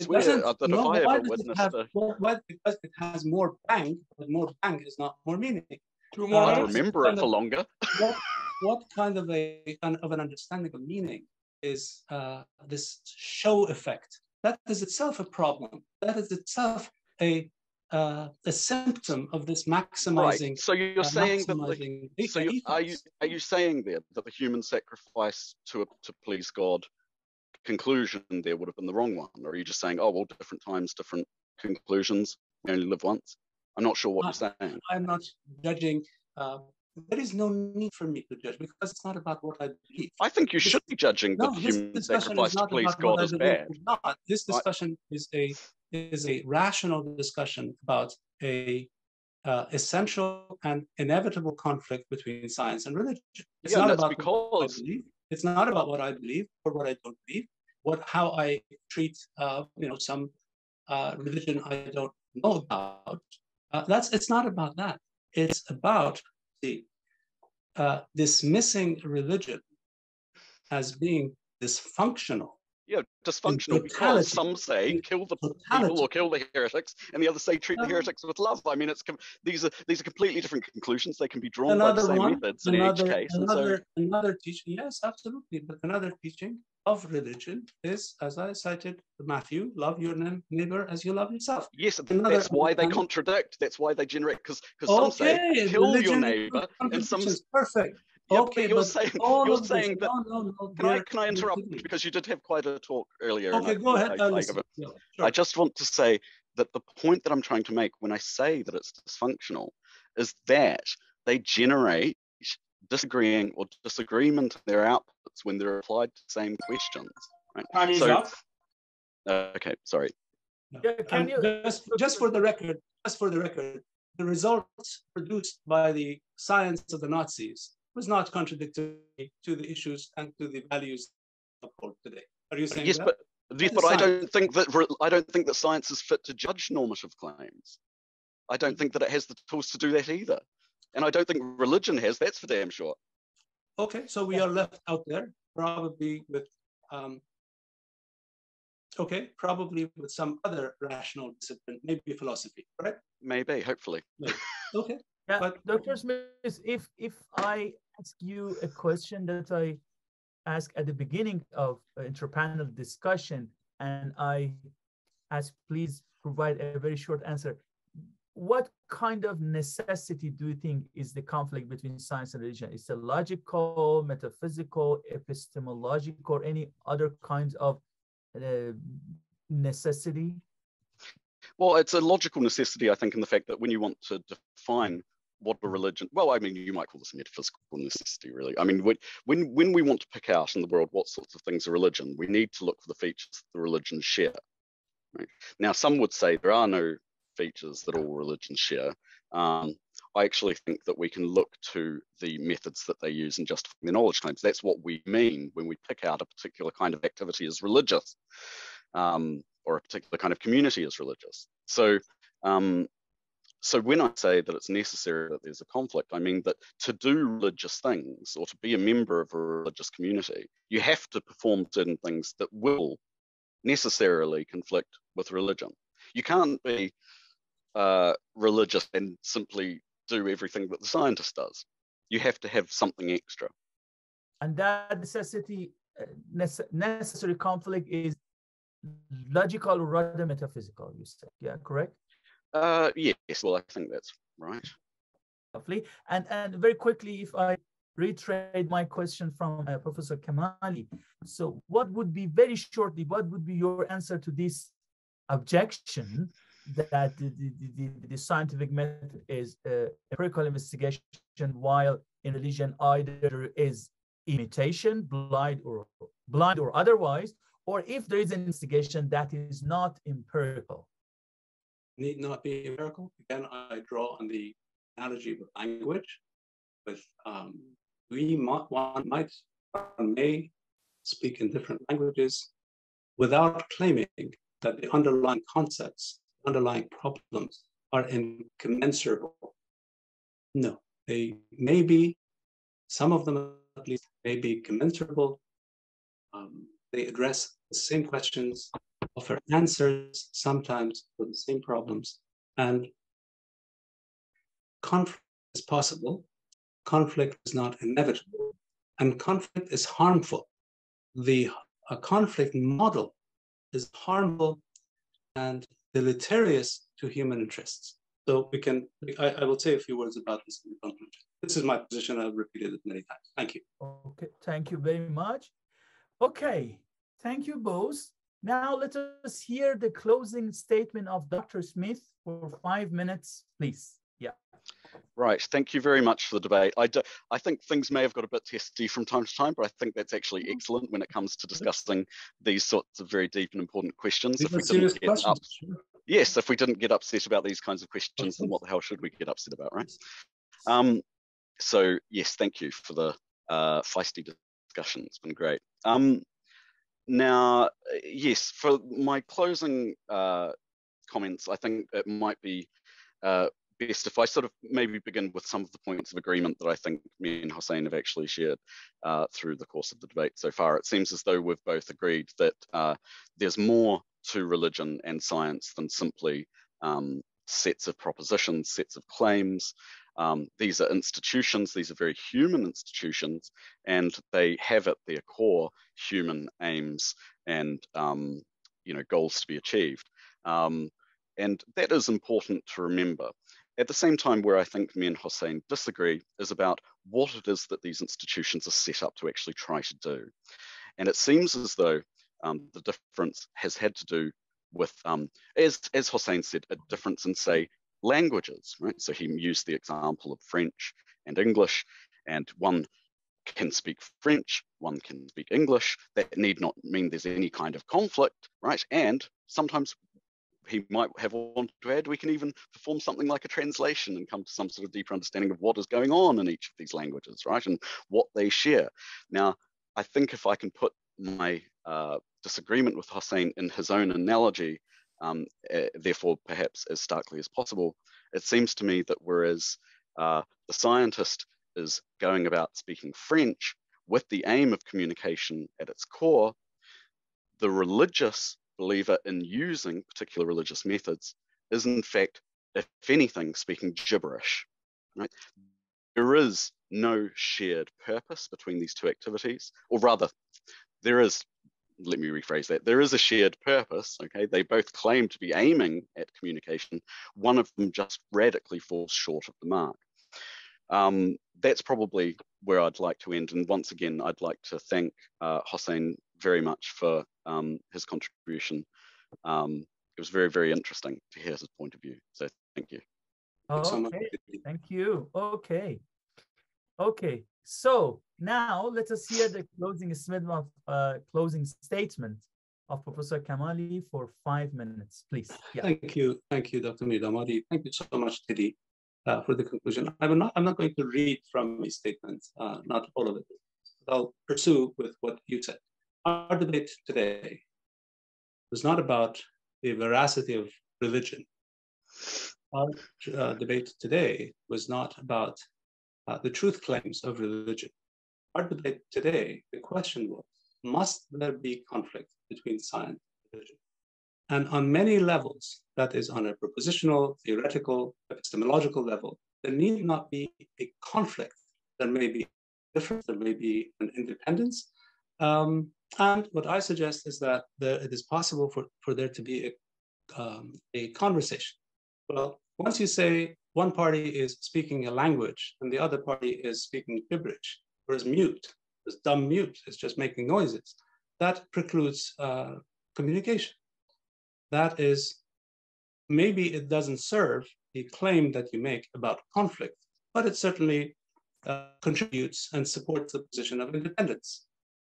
swear that if I ever witnessed because it has more bang, but more bang is not more meaning. I'd remember it for longer. What kind of an understanding of meaning is this show effect? That is itself a problem. That is itself a symptom of this maximizing. Right. So you're saying that are you saying there that the human sacrifice to please God conclusion there would have been the wrong one, or are you just saying, oh well, different times, different conclusions, we only live once? I'm not sure what you're saying. I'm not judging. There is no need for me to judge because it's not about what I believe. I think you should be judging that human sacrifice to please God is bad. This discussion is a rational discussion about a essential and inevitable conflict between science and religion. It's not about what I believe. It's not about what I believe or what I don't believe. How I treat some religion I don't know about. It's not about that. It's about dismissing religion as being dysfunctional. Yeah, dysfunctional because some say kill the people or kill the heretics, and the others say treat the heretics with love. I mean, these are completely different conclusions. They can be drawn by the same methods in each case. Another teaching, yes, absolutely. But another teaching of religion is, as I cited Matthew, love your neighbor as you love yourself. Yes, that's why they contradict. That's why they generate, because some say kill your neighbor, and some perfect. Yeah, okay, but you're saying that. No. Can I interrupt because you did have quite a talk earlier? Okay, go ahead. Sure. I just want to say that the point that I'm trying to make when I say that it's dysfunctional is that they generate disagreeing or disagreement in their outputs when they're applied to the same questions. Right? Time is up. Okay, sorry. Yeah, just for the record, the results produced by the science of the Nazis was not contradictory to the issues and to the values of today. Are you saying that? But I don't think that science is fit to judge normative claims. I don't think that it has the tools to do that either, and I don't think religion has. That's for damn sure. Okay, so we are left out there, probably with some other rational discipline, maybe philosophy, right? Maybe, hopefully. Maybe. Okay. Yeah, but Dr. Smith, if I ask you a question that I asked at the beginning of interpanel discussion, and I ask, please provide a very short answer. What kind of necessity do you think is the conflict between science and religion? Is it logical, metaphysical, epistemological, or any other kinds of necessity? Well, it's a logical necessity, I think, in the fact that when you want to define what a religion, well, I mean, you might call this a metaphysical necessity, really. I mean, when we want to pick out in the world what sorts of things are religion, we need to look for the features the religions share. Right? Now, some would say there are no features that all religions share. I actually think that we can look to the methods that they use in justifying their knowledge claims. That's what we mean when we pick out a particular kind of activity as religious, or a particular kind of community as religious. So So when I say that it's necessary that there's a conflict, I mean that to do religious things or to be a member of a religious community, you have to perform certain things that will necessarily conflict with religion. You can't be religious and simply do everything that the scientist does. You have to have something extra. And that necessary conflict is logical or rather metaphysical, you said. Yeah, correct? Yes, well, I think that's right. Lovely. And very quickly, if I retrade my question from Professor Kamali, so what would be, very shortly, what would be your answer to this objection that the scientific method is empirical investigation, while in religion either there is imitation, blind or otherwise, or if there is an investigation that is not empirical? Need not be empirical. Again, I draw on the analogy with language. With one may speak in different languages without claiming that the underlying concepts, underlying problems are incommensurable. No, they may be, some of them at least may be commensurable. They address the same questions, offer answers sometimes for the same problems, and conflict is possible. Conflict is not inevitable, and conflict is harmful. A conflict model is harmful and deleterious to human interests. So I will say a few words about this in the conclusion. This is my position. I've repeated it many times. Thank you. Okay, thank you very much. Okay, thank you both. Now let us hear the closing statement of Dr. Smith for 5 minutes, please. Yeah. Right, thank you very much for the debate. I think things may have got a bit testy from time to time, but I think that's actually excellent when it comes to discussing these sorts of very deep and important questions. These are serious questions. Yes, if we didn't get upset about these kinds of questions, then what the hell should we get upset about, right? So yes, thank you for the feisty discussion. It's been great. Now, yes, for my closing comments, I think it might be best if I sort of maybe begin with some of the points of agreement that I think me and Hossein have actually shared through the course of the debate so far. It seems as though we've both agreed that there's more to religion and science than simply sets of propositions, sets of claims. These are institutions, these are very human institutions, and they have at their core human aims and goals to be achieved. And that is important to remember. At the same time, where I think me and Hossein disagree is about what it is that these institutions are set up to actually try to do. And it seems as though the difference has had to do with, as Hossein said, a difference in, say, languages, right? So he used the example of French and English, and one can speak French, one can speak English. That need not mean there's any kind of conflict, right? And sometimes he might have wanted to add, we can even perform something like a translation and come to some sort of deeper understanding of what is going on in each of these languages, right? And what they share. Now, I think if I can put my disagreement with Hossein in his own analogy, therefore perhaps as starkly as possible, it seems to me that whereas the scientist is going about speaking French with the aim of communication at its core, the religious believer in using particular religious methods is in fact, if anything, speaking gibberish, right? There is no shared purpose between these two activities, or rather, there is, let me rephrase that, there is a shared purpose, okay? They both claim to be aiming at communication. One of them just radically falls short of the mark. That's probably where I'd like to end. And once again, I'd like to thank Hossein very much for his contribution. It was very, very interesting to hear his point of view. So thank you. Okay, thank you. Okay. Okay, so now let us hear the closing statement of Professor Kamali for 5 minutes, please. Yeah. Thank you, Dr. Mirdamadi. Thank you so much, Tiddy, for the conclusion. I'm not going to read from his statements, not all of it. I'll pursue with what you said. Our debate today was not about the veracity of religion. Our debate today was not about the truth claims of religion. Our debate today, the question was, must there be conflict between science and religion? And on many levels, that is on a propositional, theoretical, epistemological level, there need not be a conflict. There may be difference, there may be an independence. And what I suggest is that it is possible for there to be a conversation. Well, once you say one party is speaking a language and the other party is speaking gibberish, or is mute, is dumb mute, is just making noises, that precludes communication. That is, maybe it doesn't serve the claim that you make about conflict, but it certainly contributes and supports the position of independence.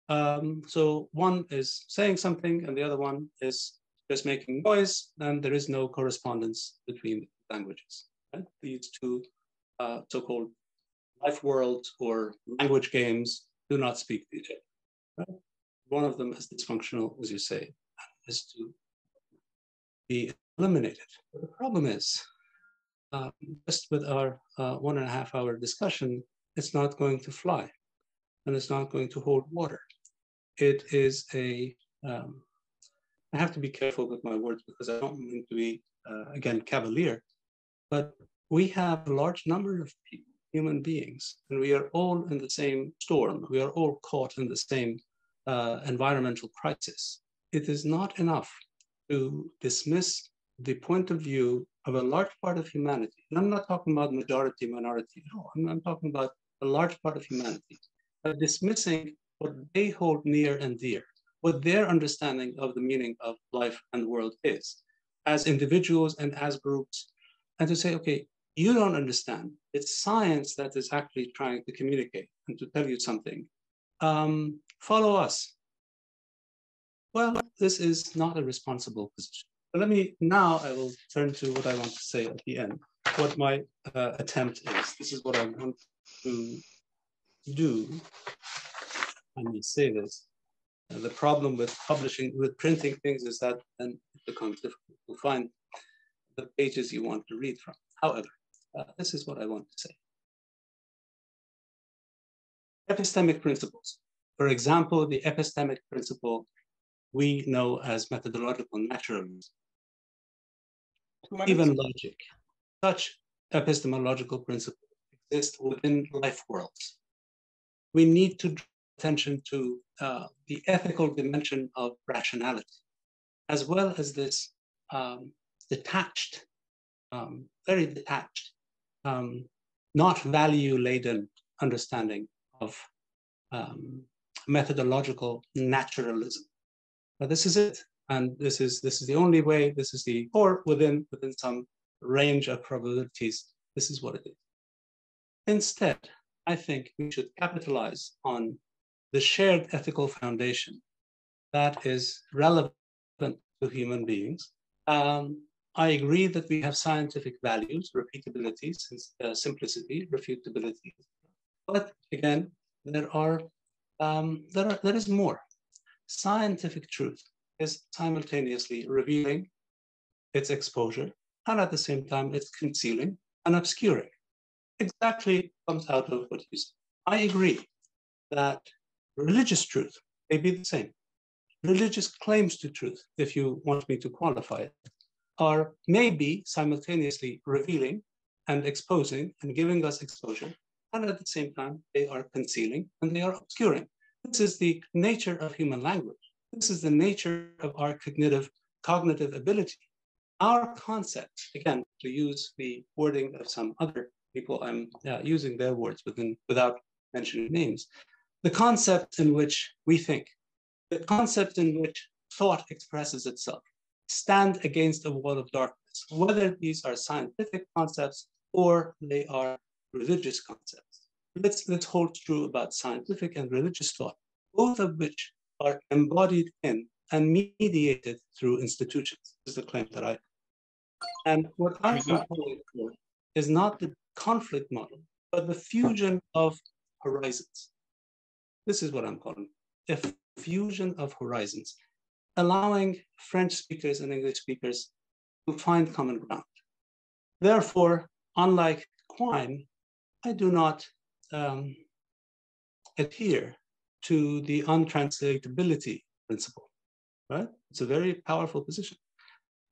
So one is saying something and the other one is just making noise, and there is no correspondence between languages. Right? These two so-called life worlds or language games do not speak to each other. Right? One of them is dysfunctional, as you say, is to be eliminated. But the problem is, just with our 1.5 hour discussion, it's not going to fly, and it's not going to hold water. It is I have to be careful with my words because I don't mean to be, again, cavalier, but we have a large number of people, human beings, and we are all in the same storm. We are all caught in the same environmental crisis. It is not enough to dismiss the point of view of a large part of humanity. And I'm not talking about majority, minority at all. I'm talking about a large part of humanity, dismissing what they hold near and dear, what their understanding of the meaning of life and the world is, as individuals and as groups, and to say, okay, you don't understand. It's science that is actually trying to communicate and to tell you something. Follow us. Well, this is not a responsible position. But I will turn to what I want to say at the end, what my attempt is. This is what I want to do. Let me say this. The problem with printing things is that then it becomes difficult to find the pages you want to read from. However, this is what I want to say. Epistemic principles. For example, the epistemic principle we know as methodological naturalism. Even logic. Such epistemological principles exist within life worlds. We need to draw attention to the ethical dimension of rationality, as well as this detached, very detached, not value-laden understanding of methodological naturalism. But this is it, and this is the only way. This is or within some range of probabilities. This is what it is. Instead, I think we should capitalize on the shared ethical foundation that is relevant to human beings. I agree that we have scientific values, repeatability, simplicity, refutability. But again, there is more. Scientific truth is simultaneously revealing its exposure, and at the same time, it's concealing and obscuring. Exactly comes out of what you said. I agree that religious truth may be the same. Religious claims to truth, if you want me to qualify it, are maybe simultaneously revealing and exposing and giving us exposure, and at the same time, they are concealing and they are obscuring. This is the nature of human language. This is the nature of our cognitive ability. Our concept, again, to use the wording of some other people, I'm using their words without mentioning names, the concept in which we think, the concept in which thought expresses itself, stand against a wall of darkness, whether these are scientific concepts or they are religious concepts. Let's hold true about scientific and religious thought, both of which are embodied in and mediated through institutions. This is the claim that and what I'm calling for is not the conflict model, but the fusion of horizons. This is what I'm calling a fusion of horizons, allowing French speakers and English speakers to find common ground. Therefore, unlike Quine, I do not adhere to the untranslatability principle, right? It's a very powerful position.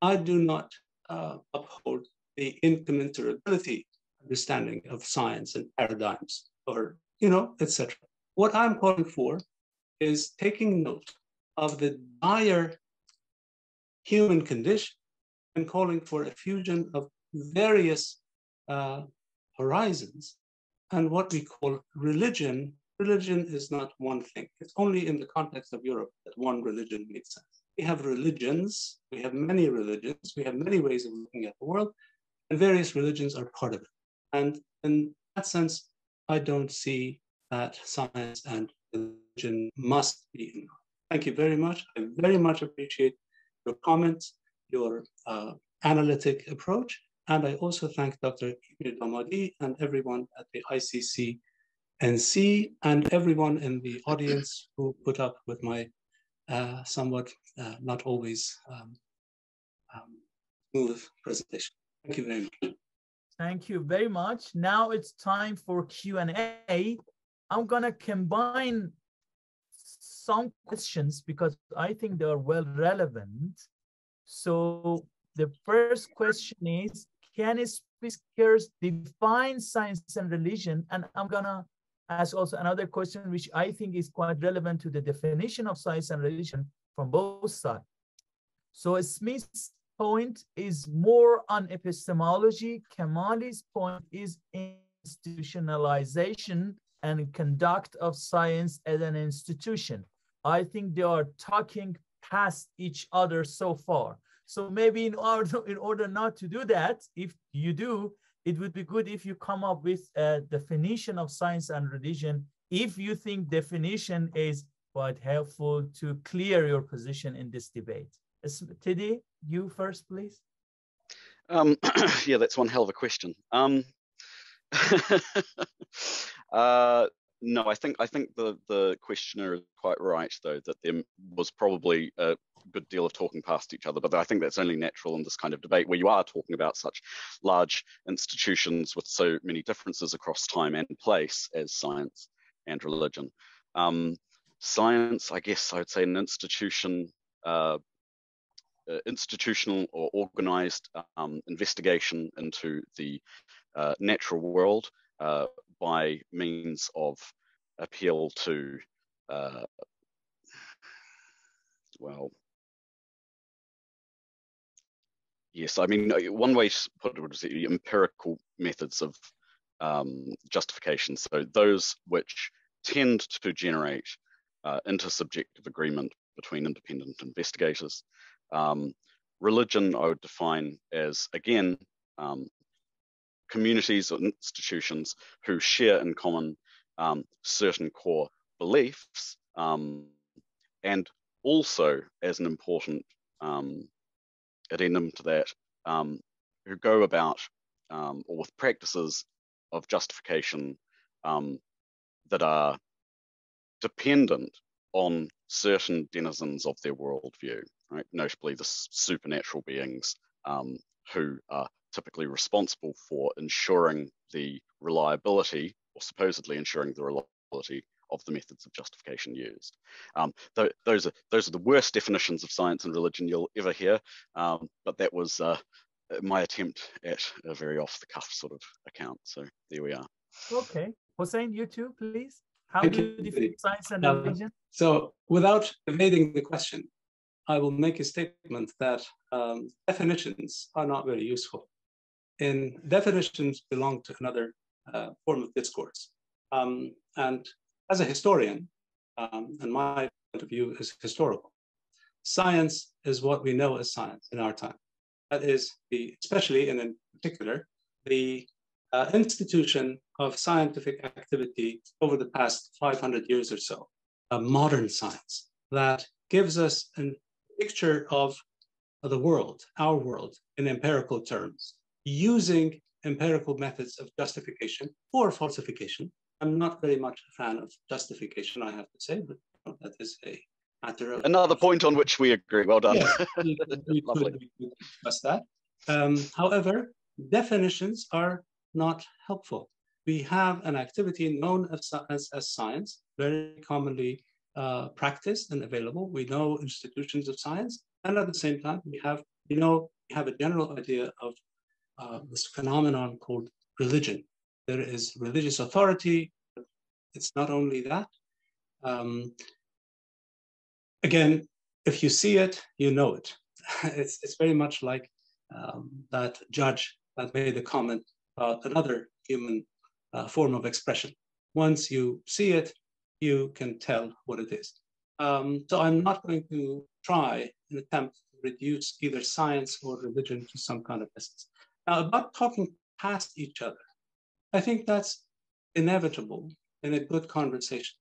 I do not uphold the incommensurability understanding of science and paradigms, or, etc. What I'm calling for is taking note of the dire human condition and calling for a fusion of various horizons. And what we call religion is not one thing. It's only in the context of Europe that one religion makes sense. We have religions, we have many religions, we have many ways of looking at the world, and various religions are part of it. And in that sense, I don't see that science and religion must be in. Thank you very much. I very much appreciate your comments, your analytic approach, and I also thank Dr. Mirdamadi and everyone at the iccnc and everyone in the audience who put up with my somewhat not always smooth presentation. Thank you very much. Thank you very much. Now it's time for Q&A. I'm gonna combine some questions because I think they are well relevant. So the first question is, can speakers define science and religion? And I'm gonna ask also another question, which I think is quite relevant to the definition of science and religion from both sides. So Smith's point is more on epistemology. Kamali's point is institutionalization and conduct of science as an institution. I think they are talking past each other so far. So maybe in order not to do that, if you do, it would be good if you come up with a definition of science and religion, if you think definition is quite helpful to clear your position in this debate. Tiddy, you first, please. Yeah, that's one hell of a question. No, I think the questioner is quite right, though, that there was probably a good deal of talking past each other, but I think that's only natural in this kind of debate where you are talking about such large institutions with so many differences across time and place as science and religion. Science, I guess I would say an institution, institutional or organized investigation into the natural world by means of appeal to, well, yes, I mean, one way to put it is the empirical methods of justification. So those which tend to generate intersubjective agreement between independent investigators. Religion, I would define as, again, communities or institutions who share in common certain core beliefs, and also as an important addendum to that, who go about or with practices of justification that are dependent on certain denizens of their worldview, right? Notably the supernatural beings who are typically responsible for ensuring the reliability, or supposedly ensuring the reliability, of the methods of justification used. Those are the worst definitions of science and religion you'll ever hear, but that was my attempt at a very off-the-cuff sort of account. So there we are. Okay, Hossein, you too, please. How do you define science and religion? So without evading the question, I will make a statement that definitions are not very useful. And definitions belong to another form of discourse. And as a historian, and my point of view is historical, science is what we know as science in our time. That is, especially and in particular, the institution of scientific activity over the past 500 years or so, modern science that gives us a picture of the world, our world, in empirical terms, using empirical methods of justification or falsification. I'm not very much a fan of justification, I have to say, but that is a matter of... Another point on which we agree. Well done. Yes, we could discuss that. However, definitions are not helpful. We have an activity known as science, very commonly practiced and available. We know institutions of science, and at the same time, we have a general idea of this phenomenon called religion. There is religious authority. It's not only that. Again, if you see it, you know it. It's very much like that judge that made a comment about another human form of expression. Once you see it, you can tell what it is. So I'm not going to try an attempt to reduce either science or religion to some kind of essence. Now, about talking past each other, I think that's inevitable in a good conversation.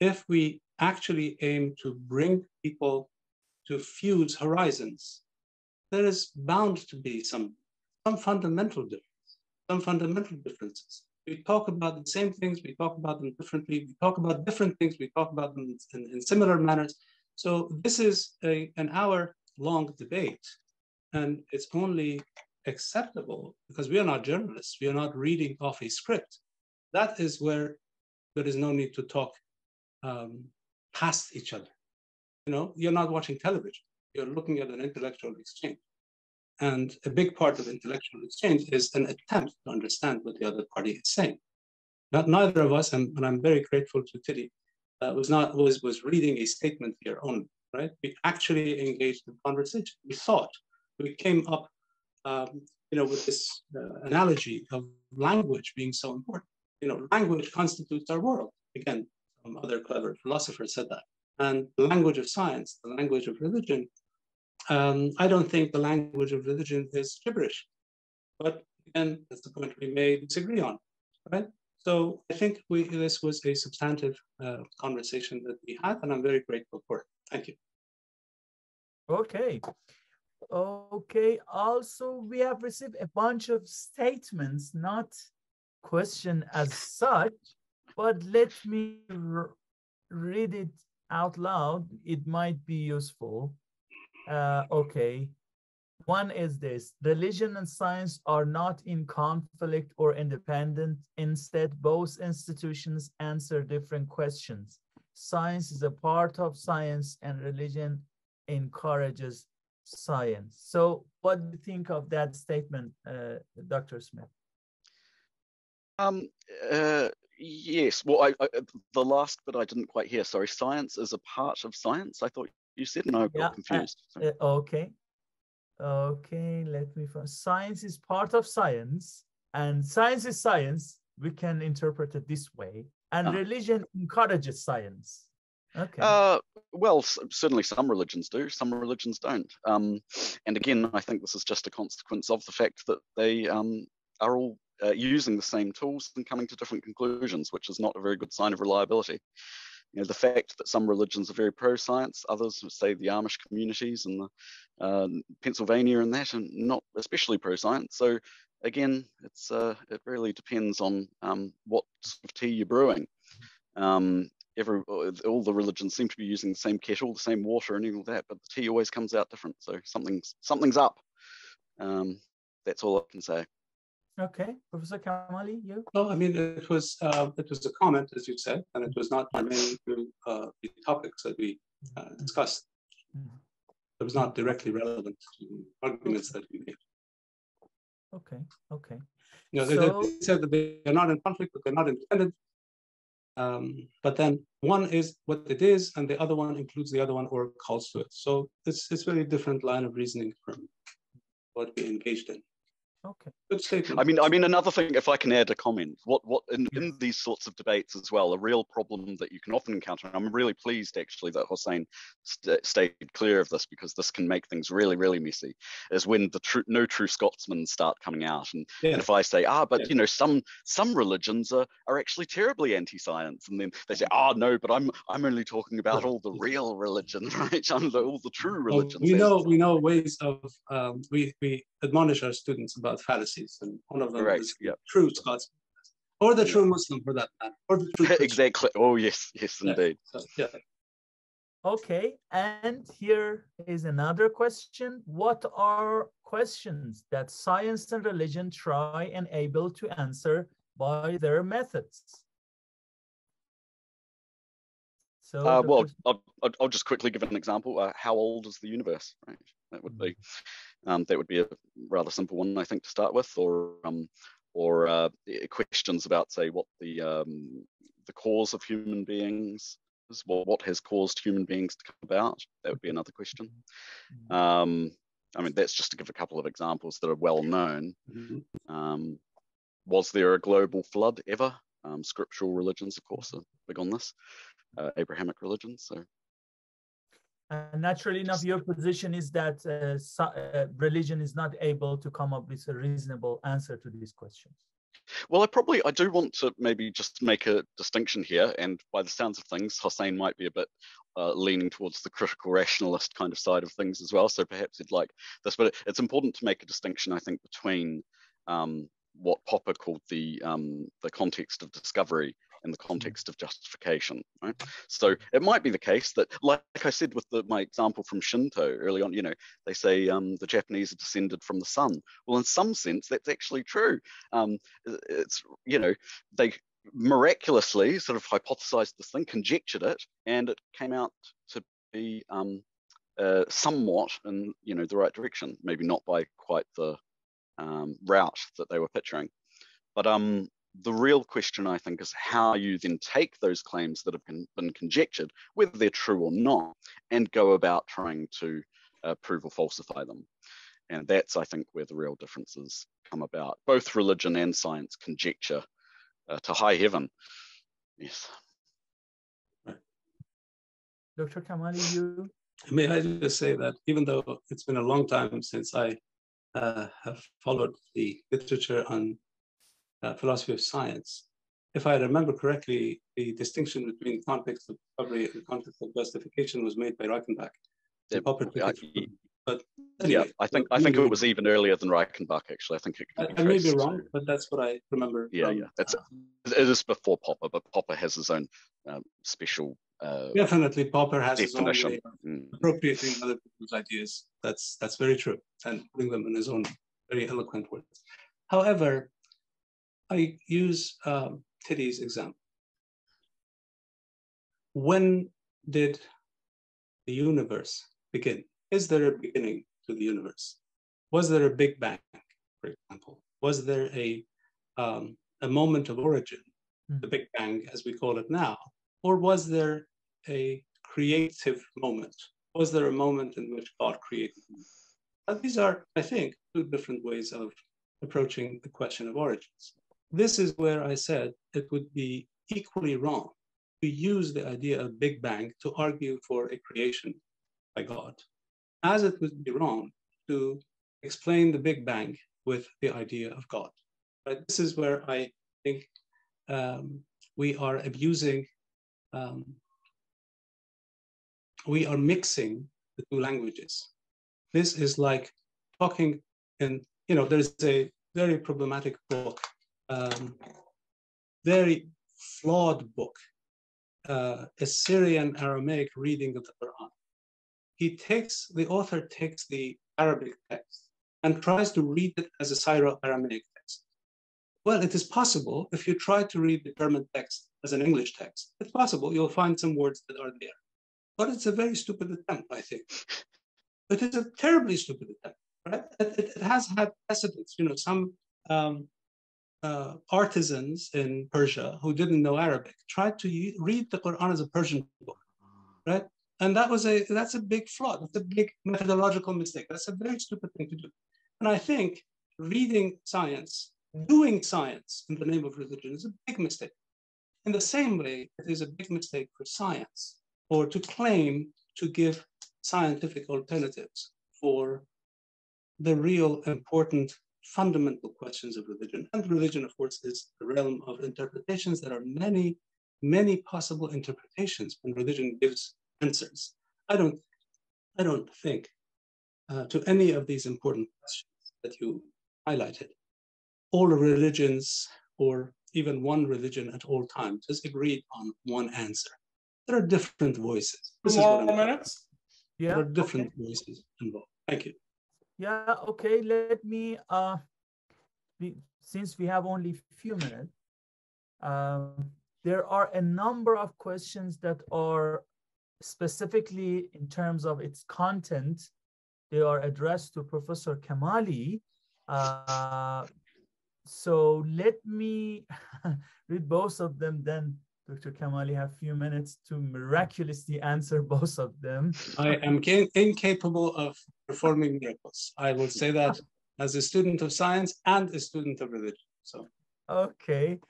If we actually aim to bring people to fuse horizons, there is bound to be some fundamental differences. We talk about the same things, we talk about them differently, we talk about different things, we talk about them in similar manners. So this is an hour-long debate, and it's only acceptable because we are not journalists, we are not reading off a script. That is where there is no need to talk past each other. You're not watching television, you're looking at an intellectual exchange. And a big part of intellectual exchange is an attempt to understand what the other party is saying. Neither of us, and I'm very grateful to Tiddy, was reading a statement here only, right? We actually engaged in conversation. We thought. We came up, with this analogy of language being so important. Language constitutes our world. Again, some other clever philosopher said that. And the language of science, the language of religion, I don't think the language of religion is gibberish. But again, that's the point we may disagree on, right? So I think this was a substantive conversation that we had, and I'm very grateful for it. Thank you. Okay. Okay. Also, we have received a bunch of statements, not question as such, but let me read it out loud. It might be useful. Okay. One is this: religion and science are not in conflict or independent. Instead, both institutions answer different questions. Science is a part of science, and religion encourages science. So what do you think of that statement, Dr. Smith? Yes. Well, the last bit I didn't quite hear. Sorry. Science is a part of science, I thought you said, and I got confused. Okay. Okay, let me find. Science is part of science, and science is science. We can interpret it this way. And religion encourages science. Okay. Well, certainly some religions do, some religions don't. And again, I think this is just a consequence of the fact that they are all using the same tools and coming to different conclusions, which is not a very good sign of reliability. The fact that some religions are very pro-science, others, say the Amish communities and the Pennsylvania and that, and not especially pro-science. So again, it really depends on what sort of tea you're brewing. All the religions seem to be using the same kettle, the same water, and all that, but the tea always comes out different. So something's up. That's all I can say. Okay, Professor Kamali, you? Well, I mean, it was a comment, as you said, and it was not germane to the topics that we discussed. It was not directly relevant to arguments that we made. Okay, okay. They said that they are not in conflict, but they're not independent. But then one is what it is, and the other one includes the other one or calls to it. So it's very different line of reasoning from what we engaged in. Okay. Good statement. I mean, another thing, if I can add a comment, in these sorts of debates as well, a real problem that you can often encounter, and I'm really pleased actually that Hossein stayed clear of this, because this can make things really, really messy, is when the no true Scotsmen start coming out. And if I say, some religions are actually terribly anti-science, and then they say, no, but I'm only talking about all the real religions, right? All the true religions. We know ways of we admonish our students about fallacies, and one of them is true Scotsman, or the true Muslim for that matter, or the true Christian. Exactly. Oh yes, indeed. Yeah. Okay, and here is another question. What are questions that science and religion try and able to answer by their methods. So, well, I'll just quickly give an example. How old is the universe? Right, that would be a rather simple one, I think, to start with, or questions about, say, what the cause of human beings is. What has caused human beings to come about? That would be another question. I mean, that's just to give a couple of examples that are well known. Was there a global flood ever? Scriptural religions, of course, are big on this. Abrahamic religions. So, naturally enough, your position is that religion is not able to come up with a reasonable answer to these questions. Well, I do want to maybe just make a distinction here, and by the sounds of things, Hossein might be a bit leaning towards the critical rationalist kind of side of things as well. So perhaps he'd like this, but it's important to make a distinction, I think, between what Popper called the context of discovery and the context of justification, right? So it might be the case that, like I said with my example from Shinto early on, they say the Japanese are descended from the sun. Well, in some sense, that's actually true. It's, they miraculously sort of hypothesized this thing, conjectured it, and it came out to be somewhat in the right direction. Maybe not by quite the route that they were picturing, but the real question, I think, is how you then take those claims that have been conjectured, whether they're true or not, and go about trying to prove or falsify them. And that's, I think, where the real differences come about. Both religion and science conjecture to high heaven. Yes. Dr. Kamali, you? May I just say that even though it's been a long time since I have followed the literature on philosophy of science, if I remember correctly, the distinction between context of discovery and context of justification was made by Reichenbach. But anyway, yeah, I think it was even earlier than Reichenbach. Actually, I think it could be I may be wrong, but that's what I remember. Yeah, it is before Popper, but Popper has his own special. Definitely, Popper has definition. his own way of appropriating other people's ideas. That's very true, and putting them in his own very eloquent words. However, I use Tiddy's example. When did the universe begin? Is there a beginning to the universe? Was there a Big Bang, for example? Was there a moment of origin, the Big Bang as we call it now? Or was there a creative moment? Was there a moment in which God created? These are, I think, two different ways of approaching the question of origins. This is where I said it would be equally wrong to use the idea of Big Bang to argue for a creation by God, as it would be wrong to explain the Big Bang with the idea of God. Right? This is where I think we are abusing, we are mixing the two languages. This is like talking in, there's a very problematic book, very flawed book, a Syrian Aramaic reading of the Quran. The author takes the Arabic text and tries to read it as a Syro-Aramaic text. Well, it is possible if you try to read the German text as an English text. It's possible you'll find some words that are there. But it's a very stupid attempt, I think. It is a terribly stupid attempt, right? It has had precedents. Some artisans in Persia who didn't know Arabic tried to read the Quran as a Persian book, right? And that's a big flaw. That's a big methodological mistake. That's a very stupid thing to do. And I think reading science, doing science in the name of religion is a big mistake. In the same way, it is a big mistake for science or to claim to give scientific alternatives for the real important fundamental questions of religion. And religion, of course, is the realm of interpretations. There are many, many possible interpretations when religion gives answers. I don't think to any of these important questions that you highlighted, all religions or even one religion at all times has agreed on one answer. There are different voices. Two more minutes. There are different voices involved. Thank you. Yeah, okay, let me, since we have only a few minutes, there are a number of questions that are specifically in terms of its content. They are addressed to Professor Kamali. So let me read both of them, then Dr. Kamali have a few minutes to miraculously answer both of them. I am incapable of performing miracles. I will say that as a student of science and a student of religion. So, okay.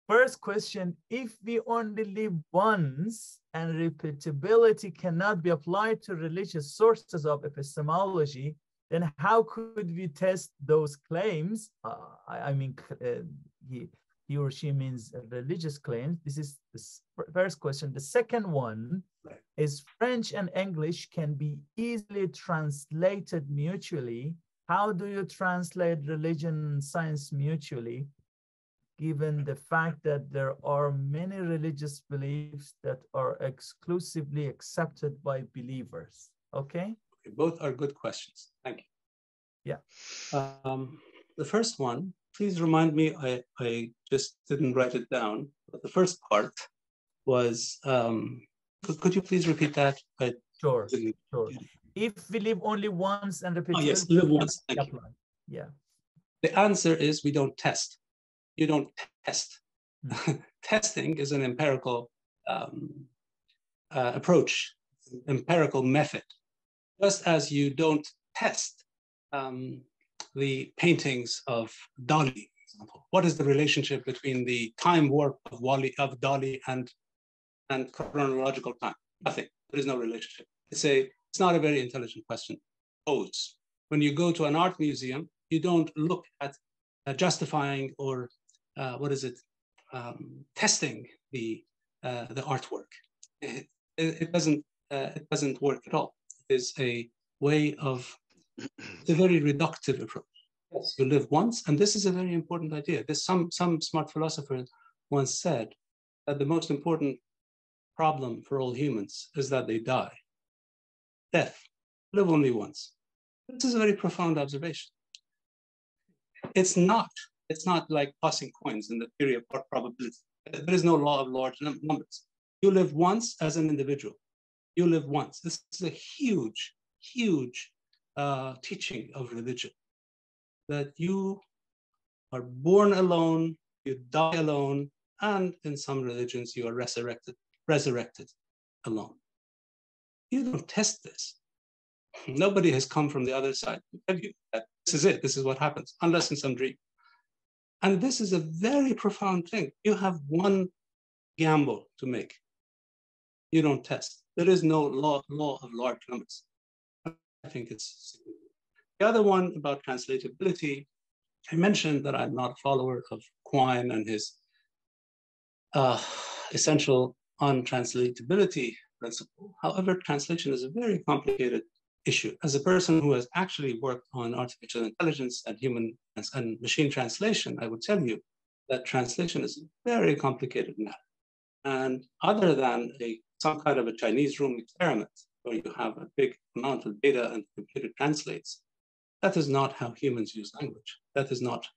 First question, if we only live once and repeatability cannot be applied to religious sources of epistemology, then how could we test those claims? I mean, he or she means religious claims. This is the first question. The second one is French and English can be easily translated mutually. How do you translate religion and science mutually, given the fact that there are many religious beliefs that are exclusively accepted by believers? Okay? Both are good questions. Thank you. Yeah. The first one, please remind me, I just didn't write it down, but the first part was, could you please repeat that? Sure. If we live only once and repeat. Oh, yes, live once. Thank you. Yeah. The answer is we don't test. You don't test. Testing is an empirical approach, empirical method. Just as you don't test the paintings of Dali, for example. What is the relationship between the time warp of Dali and chronological time? Nothing. There is no relationship. It's not a very intelligent question posed. When you go to an art museum, you don't look at justifying or testing the artwork. It doesn't work at all. It is a way of, it's a very reductive approach. Yes, you live once, and this is a very important idea. There's some smart philosopher once said that the most important problem for all humans is that they die. Death, live only once. This is a very profound observation. It's not like tossing coins in the theory of probability. There is no law of large numbers. You live once as an individual. You live once. This is a huge, huge teaching of religion, that you are born alone, you die alone, and in some religions you are resurrected alone. You don't test this. Nobody has come from the other side to tell you that this is it, this is what happens, unless in some dream. And this is a very profound thing. You have one gamble to make. You don't test. There is no law of large numbers. I think it's the other one about translatability. I mentioned that I'm not a follower of Quine and his essential untranslatability principle. However, translation is a very complicated issue. As a person who has actually worked on artificial intelligence and human and machine translation, I would tell you that translation is a very complicated matter. And other than some kind of a Chinese room experiment where you have a big amount of data and the computer translates, that is not how humans use language. That is not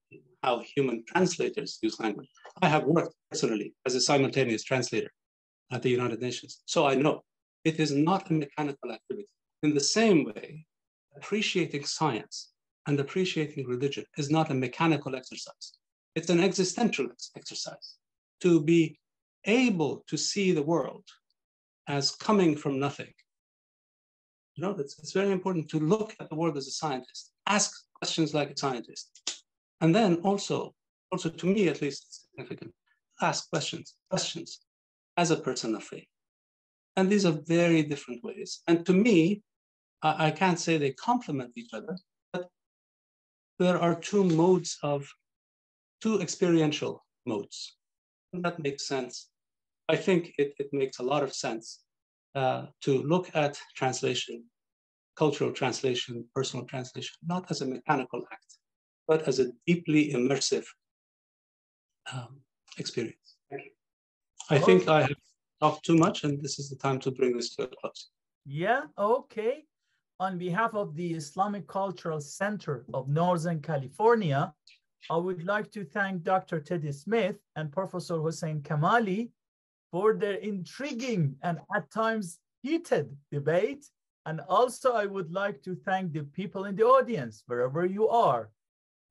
how human translators use language. I have worked personally as a simultaneous translator at the United Nations, so I know it is not a mechanical activity. In the same way, appreciating science and appreciating religion is not a mechanical exercise. It's an existential exercise to be able to see the world as coming from nothing. You know, it's very important to look at the world as a scientist, ask questions like a scientist. And then also to me at least, it's significant, ask questions as a person of faith. And these are very different ways. And to me, I can't say they complement each other, but there are two experiential modes. And that makes sense. I think it makes a lot of sense to look at translation, cultural translation, personal translation, not as a mechanical act, but as a deeply immersive experience. Thank you. I think I have talked too much, and this is the time to bring this to a close. Yeah, okay. on behalf of the Islamic Cultural Center of Northern California, I would like to thank Dr. Tiddy Smith and Professor Hossein Kamali for their intriguing and at times heated debate. And also I would like to thank the people in the audience, wherever you are.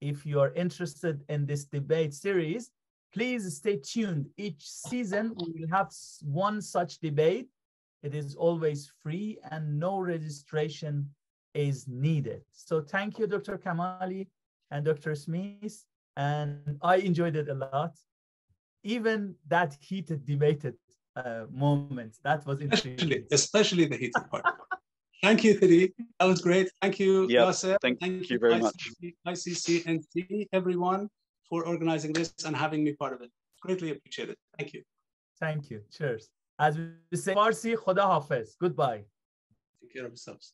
If you are interested in this debate series, please stay tuned. Each season, we will have one such debate. It is always free and no registration is needed. So thank you, Dr. Kamali and Dr. Smith. And I enjoyed it a lot. Even that heated debated moment, that was interesting. Especially the heated part. Thank you, Tiddy. That was great. Thank you, Yaser. Thank you very much. iccnc, everyone, for organizing this and having me part of it. Greatly appreciated. Thank you. Thank you. Cheers. As we say, Farsi, Khuda Hafiz. Goodbye. Take care of yourselves.